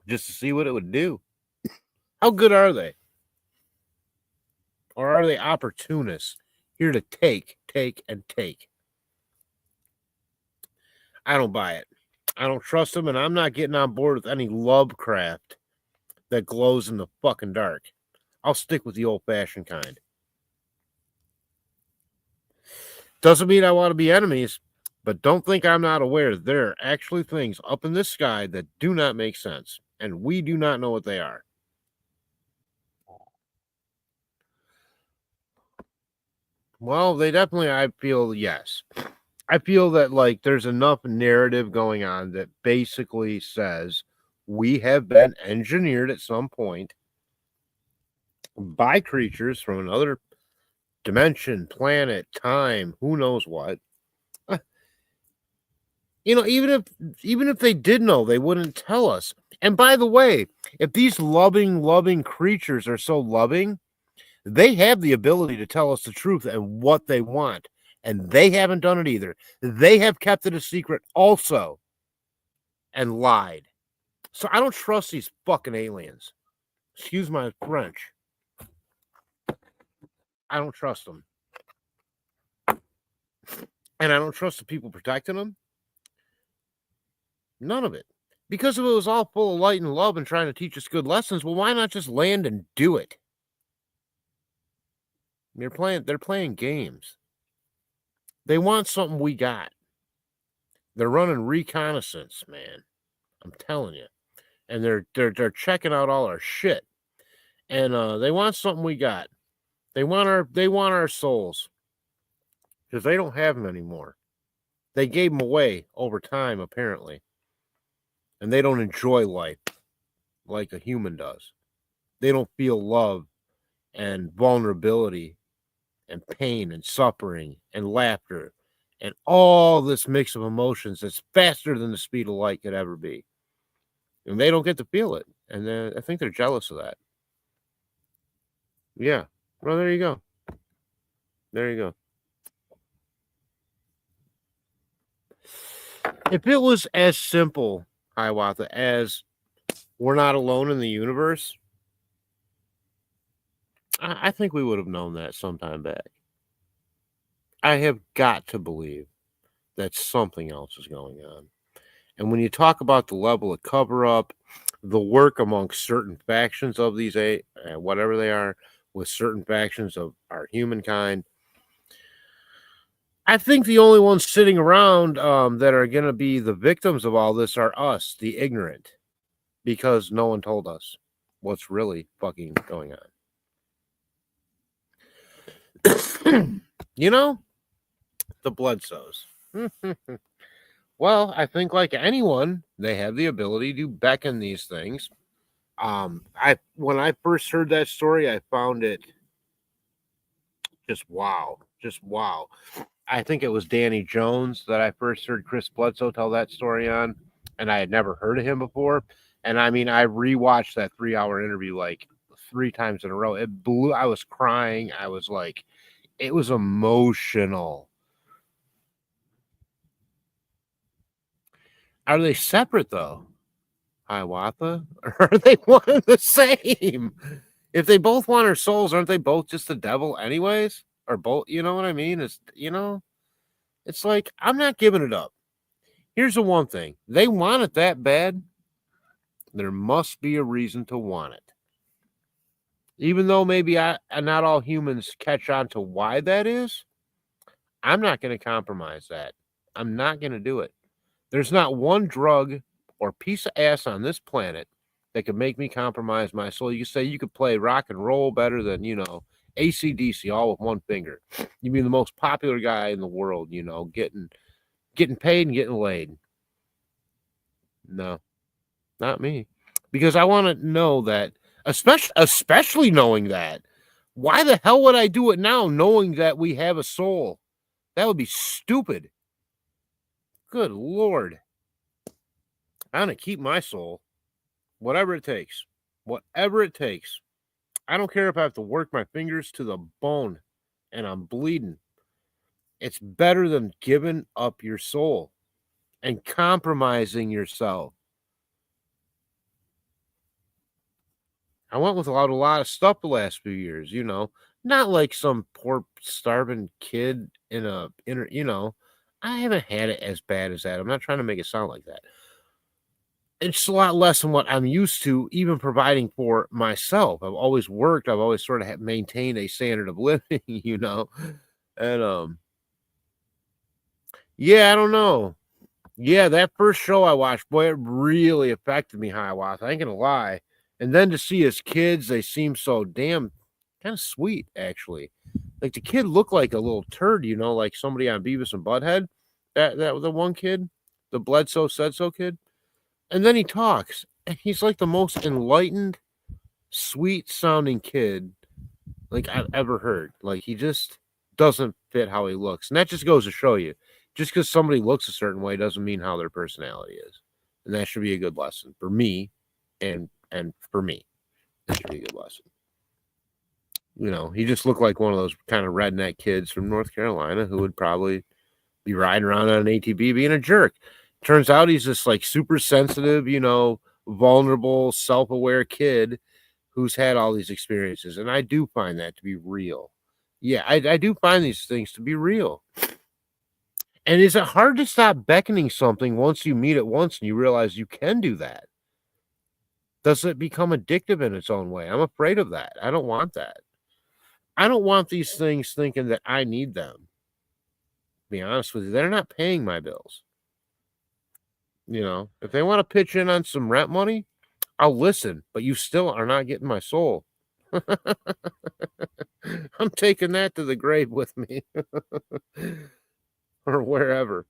just to see what it would do. How good are they? Or are they opportunists here to take, and take? I don't buy it. I don't trust them, and I'm not getting on board with any Lovecraft that glows in the fucking dark. I'll stick with the old-fashioned kind. Doesn't mean I want to be enemies, But don't think I'm not aware. There are actually things up in this sky that do not make sense, and we do not know what they are. Well, they definitely, I feel, yes. I feel that like there's enough narrative going on that basically says we have been engineered at some point by creatures from another dimension, planet, time, who knows what. You know, even if they did know, they wouldn't tell us. And by the way, if these loving creatures are so loving, they have the ability to tell us the truth and what they want. And they haven't done it either. They have kept it a secret also and lied. So I don't trust these fucking aliens. Excuse my French. I don't trust them. And I don't trust the people protecting them. None of it. Because if it was all full of light and love and trying to teach us good lessons, well, why not just land and do it? They're playing games. They want something we got. They're running reconnaissance, man. I'm telling you. And they're checking out all our shit. And they want something we got. They want our souls. Because they don't have them anymore. They gave them away over time, apparently. And they don't enjoy life like a human does. They don't feel love and vulnerability and pain and suffering and laughter and all this mix of emotions that's faster than the speed of light could ever be. And they don't get to feel it. And I think they're jealous of that. Yeah. Well, there you go. There you go. If it was as simple, Hiawatha, as we're not alone in the universe, I think we would have known that sometime back. I have got to believe that something else is going on. And when you talk about the level of cover-up, the work amongst certain factions of these, whatever they are, with certain factions of our humankind, I think the only ones sitting around that are going to be the victims of all this are us, the ignorant, because no one told us what's really fucking going on. You know, the Bledsoes. Well, I think like anyone, they have the ability to beckon these things. When I first heard that story, I found it just wow. I think it was Danny Jones that I first heard Chris Bledsoe tell that story on, and I had never heard of him before. And I mean, I rewatched that 3-hour interview like 3 times in a row. It blew. I was crying. I was like, it was emotional. Are they separate though, Hiawatha? Or are they one and the same? If they both want our souls, aren't they both just the devil anyways? Or both, you know what I mean? It's like, I'm not giving it up. Here's the one thing. They want it that bad. There must be a reason to want it. Even though maybe not all humans catch on to why that is, I'm not going to compromise that. I'm not going to do it. There's not one drug or piece of ass on this planet that could make me compromise my soul. You say you could play rock and roll better than, AC/DC all with one finger. You'd be the most popular guy in the world, getting paid and getting laid. No, not me. Because I want to know that, especially knowing that. Why the hell would I do it now knowing that we have a soul? That would be stupid. Good Lord. I'm going to keep my soul. Whatever it takes. Whatever it takes. I don't care if I have to work my fingers to the bone and I'm bleeding. It's better than giving up your soul and compromising yourself. I went with a lot of stuff the last few years, not like some poor starving kid I haven't had it as bad as that. I'm not trying to make it sound like that. It's a lot less than what I'm used to, even providing for myself. I've always worked. I've always sort of maintained a standard of living, and Yeah, I don't know. Yeah, that first show I watched, boy, it really affected me, Hiawatha. I ain't gonna lie. And then to see his kids, they seem so damn kind of sweet, actually. Like the kid looked like a little turd, you know, like somebody on Beavis and Butthead. That was the one kid, the Bledsoe said so kid. And then he talks, and he's like the most enlightened, sweet sounding kid like I've ever heard. Like he just doesn't fit how he looks. And that just goes to show you, just because somebody looks a certain way doesn't mean how their personality is. And that should be a good lesson for me and for me. That should be a good lesson. You know, he just looked like one of those kind of redneck kids from North Carolina who would probably be riding around on an ATV being a jerk. Turns out he's this like super sensitive, you know, vulnerable, self-aware kid who's had all these experiences. And I do find that to be real. Yeah, I do find these things to be real. And is it hard to stop beckoning something once you meet it once and you realize you can do that? Does it become addictive in its own way? I'm afraid of that. I don't want that. I don't want these things thinking that I need them. To be honest with you, they're not paying my bills. You know, if they want to pitch in on some rent money, I'll listen, but you still are not getting my soul. I'm taking that to the grave with me or wherever.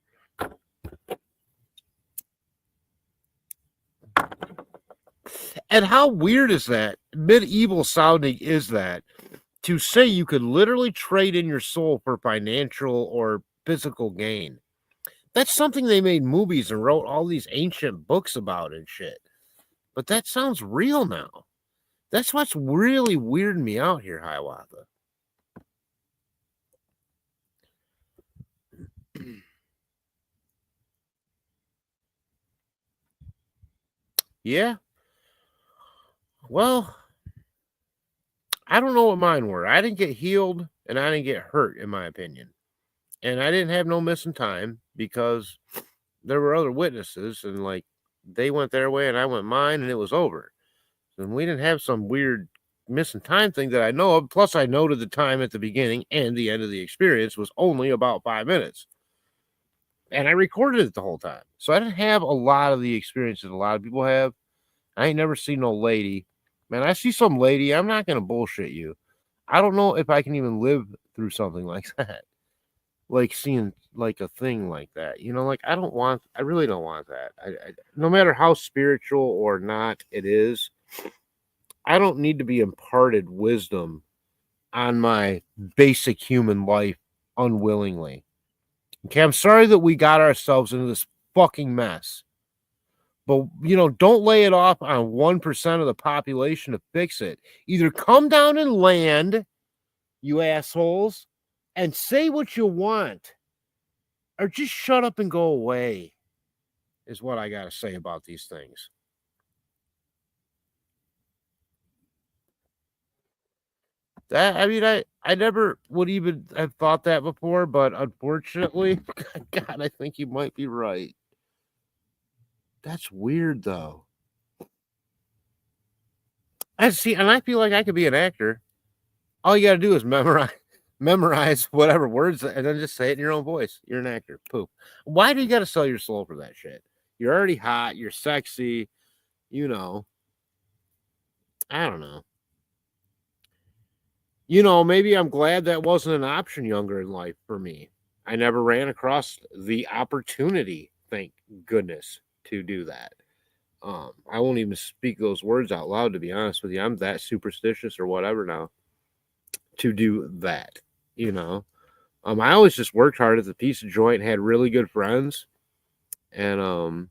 And how weird is that? Medieval sounding is that to say you could literally trade in your soul for financial or physical gain. That's something they made movies and wrote all these ancient books about and shit. But that sounds real now. That's what's really weirding me out here, Hiawatha. Yeah. Well, I don't know what mine were. I didn't get healed and I didn't get hurt, in my opinion. And I didn't have no missing time because there were other witnesses and like they went their way and I went mine and it was over. And we didn't have some weird missing time thing that I know of. Plus, I noted the time at the beginning and the end of the experience was only about 5 minutes. And I recorded it the whole time. So I didn't have a lot of the experience that a lot of people have. I ain't never seen no lady. Man, I see some lady. I'm not going to bullshit you. I don't know if I can even live through something like that. Like seeing like a thing like that. You know, like I really don't want that. No matter how spiritual or not it is, I don't need to be imparted wisdom on my basic human life unwillingly. Okay, I'm sorry that we got ourselves into this fucking mess. But, you know, don't lay it off on 1% of the population to fix it. Either come down and land, you assholes, and say what you want, or just shut up and go away, is what I got to say about these things. I never would even have thought that before, but unfortunately, God, I think you might be right. That's weird, though. I see, and I feel like I could be an actor. All you got to do is memorize whatever words, and then just say it in your own voice. You're an actor. Poop. Why do you got to sell your soul for that shit? You're already hot. You're sexy. You know. I don't know. You know, maybe I'm glad that wasn't an option younger in life for me. I never ran across the opportunity, thank goodness, to do that. I won't even speak those words out loud, to be honest with you. I'm that superstitious or whatever now to do that, you know. I always just worked hard at the pizza joint, had really good friends, and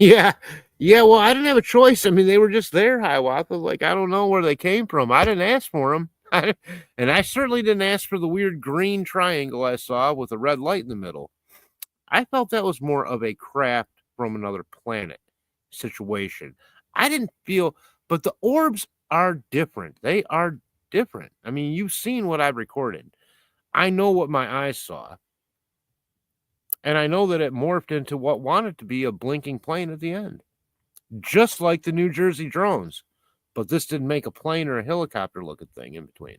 yeah, well, I didn't have a choice. I mean, they were just there, Hiawatha. Like, I don't know where they came from. I didn't ask for them. And I certainly didn't ask for the weird green triangle I saw with a red light in the middle. I felt that was more of a craft from another planet situation. I didn't feel, but the orbs are different. They are different. I mean, you've seen what I've recorded. I know what my eyes saw. And I know that it morphed into what wanted to be a blinking plane at the end, just like the New Jersey drones. But this didn't make a plane or a helicopter looking thing in between.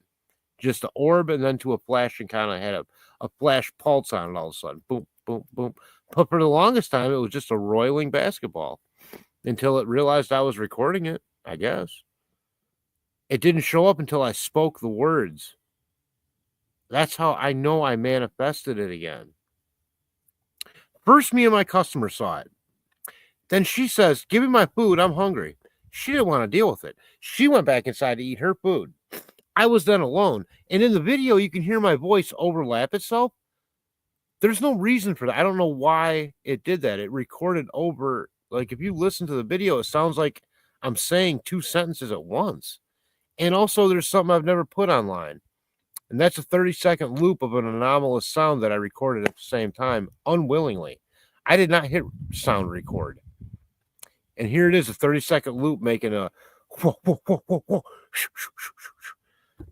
just an orb and then to a flash, and kind of had a flash pulse on it all of a sudden. Boom, boom, boom. But for the longest time, it was just a roiling basketball until it realized I was recording it, I guess. It didn't show up until I spoke the words. That's how I know I manifested it again. First, me and my customer saw it. Then she says, "Give me my food. I'm hungry." She didn't want to deal with it. She went back inside to eat her food. I was then alone. And in the video, you can hear my voice overlap itself. There's no reason for that. I don't know why it did that. It recorded over. Like, if you listen to the video, it sounds like I'm saying two sentences at once. And also, there's something I've never put online. And that's a 30-second loop of an anomalous sound that I recorded at the same time, unwillingly. I did not hit sound record. And here it is, a 30-second loop making a whoa, whoa, whoa, whoa, whoa.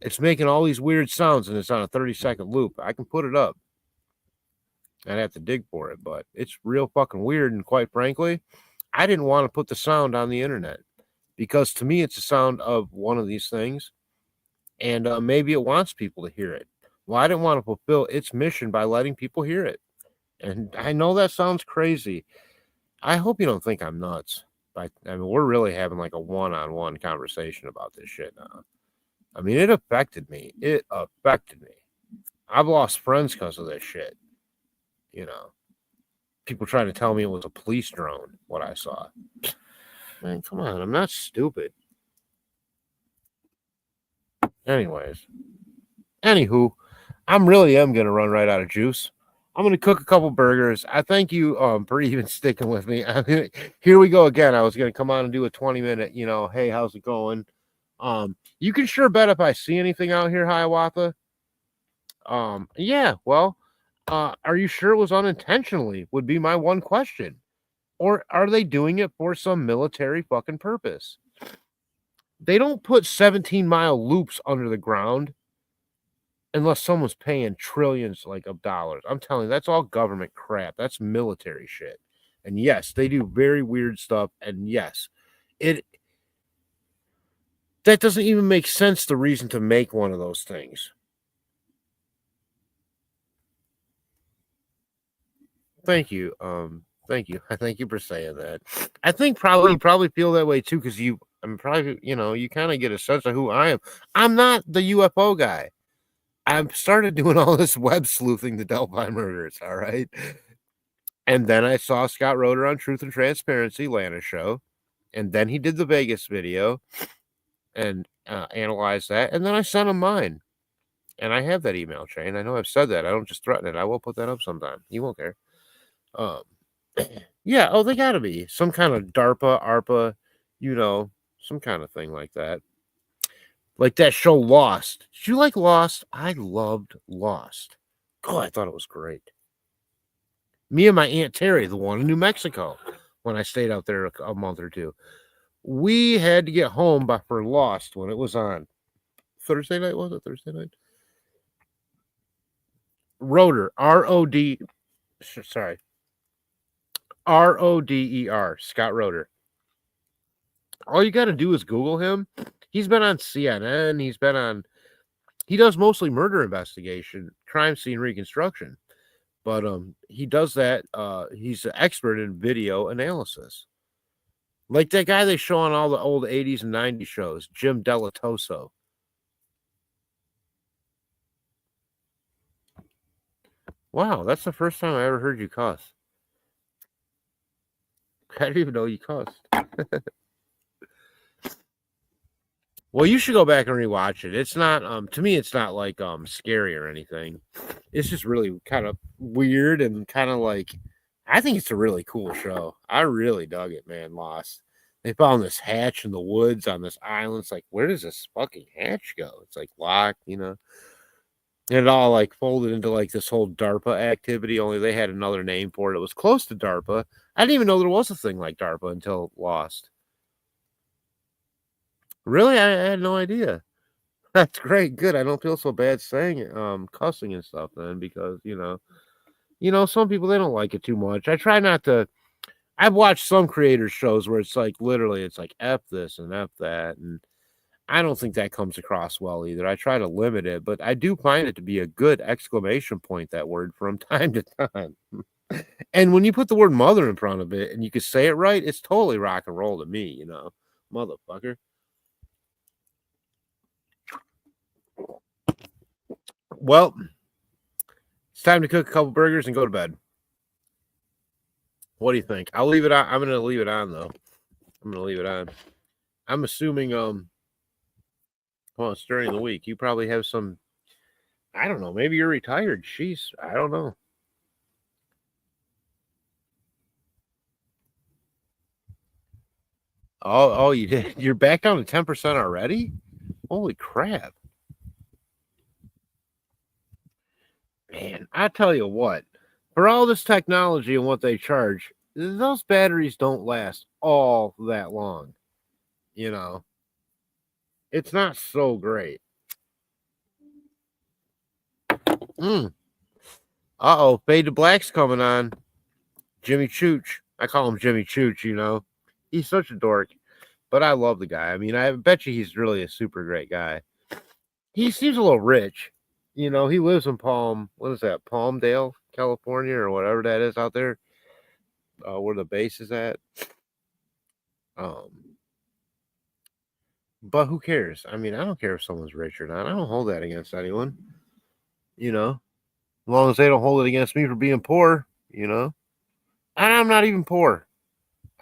It's making all these weird sounds, and it's on a 30-second loop. I can put it up. I'd have to dig for it, but it's real fucking weird. And quite frankly, I didn't want to put the sound on the internet because to me, it's a sound of one of these things. And maybe it wants people to hear it. Well, I didn't want to fulfill its mission by letting people hear it. And I know that sounds crazy. I hope you don't think I'm nuts. But I mean, we're really having like a one-on-one conversation about this shit now. I mean, it affected me. It affected me. I've lost friends because of this shit. You know, people trying to tell me it was a police drone, what I saw. Man, come on. I'm not stupid. Anyways. Anywho, I really am going to run right out of juice. I'm going to cook a couple burgers. I thank you for even sticking with me. I mean, here we go again. I was going to come on and do a 20-minute, hey, how's it going? You can sure bet if I see anything out here, Hiawatha. Yeah, well, are you sure it was unintentionally would be my one question. Or are they doing it for some military fucking purpose? They don't put 17-mile loops under the ground unless someone's paying trillions of dollars. I'm telling you, that's all government crap. That's military shit. And yes, they do very weird stuff. And yes, that doesn't even make sense, the reason to make one of those things. Thank you. Thank you. I thank you for saying that. I think you probably feel that way too, because you kind of get a sense of who I am. I'm not the UFO guy. I've started doing all this web sleuthing, the Delphi murders, all right? And then I saw Scott Roeder on Truth and Transparency, Lana show, and then he did the Vegas video and analyzed that, and then I sent him mine. And I have that email chain. I know I've said that. I don't just threaten it. I will put that up sometime. You won't care. Yeah, they gotta be. Some kind of DARPA, ARPA, some kind of thing like that. Like that show Lost. Did you like Lost? I loved Lost. Oh, I thought it was great. Me and my Aunt Terry, the one in New Mexico, when I stayed out there a month or two, we had to get home for Lost when it was on. Thursday night, was it? Thursday night? Roeder, R-O-D, sorry. R-O-D-E-R, Scott Roeder. All you got to do is Google him. He's been on CNN. He does mostly murder investigation, crime scene reconstruction. But he does that. He's an expert in video analysis. Like that guy they show on all the old 80s and 90s shows, Jim Delatoso. Wow, that's the first time I ever heard you cuss. I didn't even know you cussed. Well, you should go back and rewatch it. It's not, to me, it's not like scary or anything. It's just really kind of weird and kind of like, I think it's a really cool show. I really dug it, man. Lost. They found this hatch in the woods on this island. It's like, where does this fucking hatch go? It's like locked, And it all like folded into like this whole DARPA activity, only they had another name for it. It was close to DARPA. I didn't even know there was a thing like DARPA until Lost. Really? I had no idea. That's great. Good. I don't feel so bad saying it, cussing and stuff then, because, some people, they don't like it too much. I try not to. I've watched some creators shows where it's like, literally, it's like F this and F that. And I don't think that comes across well either. I try to limit it, but I do find it to be a good exclamation point, that word, from time to time. And when you put the word mother in front of it and you can say it right, it's totally rock and roll to me, you know, motherfucker. Well, it's time to cook a couple burgers and go to bed. What do you think? I'll leave it on. I'm going to leave it on, though. I'm going to leave it on. I'm assuming, well, it's during the week. You probably have some, I don't know, maybe you're retired. Jeez, I don't know. Oh, you did. You're back down to 10% already? Holy crap. Man, I tell you what, for all this technology and what they charge, those batteries don't last all that long. You know, it's not so great. Uh-oh, Fade to Black's coming on. Jimmy Chooch. I call him Jimmy Chooch, you know. He's such a dork, but I love the guy. I mean, I bet you he's really a super great guy. He seems a little rich. You know, he lives in Palmdale, California, or whatever that is out there, where the base is at. But who cares? I mean, I don't care if someone's rich or not. I don't hold that against anyone. You know, as long as they don't hold it against me for being poor, you know. And I'm not even poor.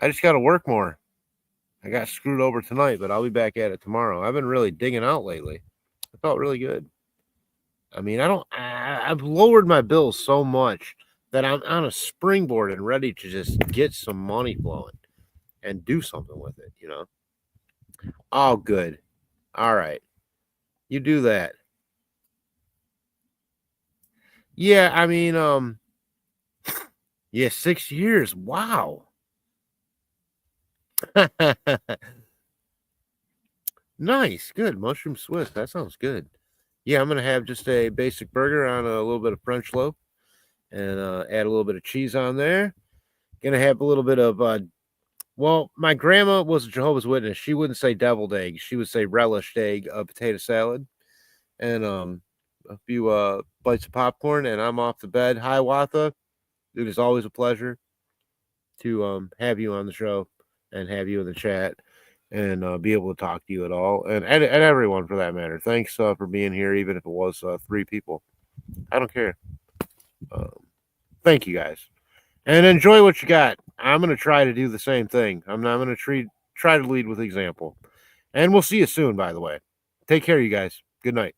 I just got to work more. I got screwed over tonight, but I'll be back at it tomorrow. I've been really digging out lately. I felt really good. I mean, I've lowered my bills so much that I'm on a springboard and ready to just get some money flowing and do something with it, you know. Oh, good. All right. You do that. Yeah, I mean, yeah, 6 years. Wow. Nice. Good. Mushroom Swiss. That sounds good. Yeah, I'm going to have just a basic burger on a little bit of French loaf and add a little bit of cheese on there. Going to have a little bit of, well, my grandma was a Jehovah's Witness. She wouldn't say deviled egg. She would say relished egg, potato salad, and a few bites of popcorn, and I'm off to bed. Hi, Watha. It is always a pleasure to have you on the show and have you in the chat and be able to talk to you at all, and everyone for that matter. Thanks for being here, even if it was 3 people. I don't care. Thank you guys, and enjoy what you got. I'm going to try to do the same thing. I'm going to try to lead with example, and we'll see you soon. By the way, take care, you guys. Good night.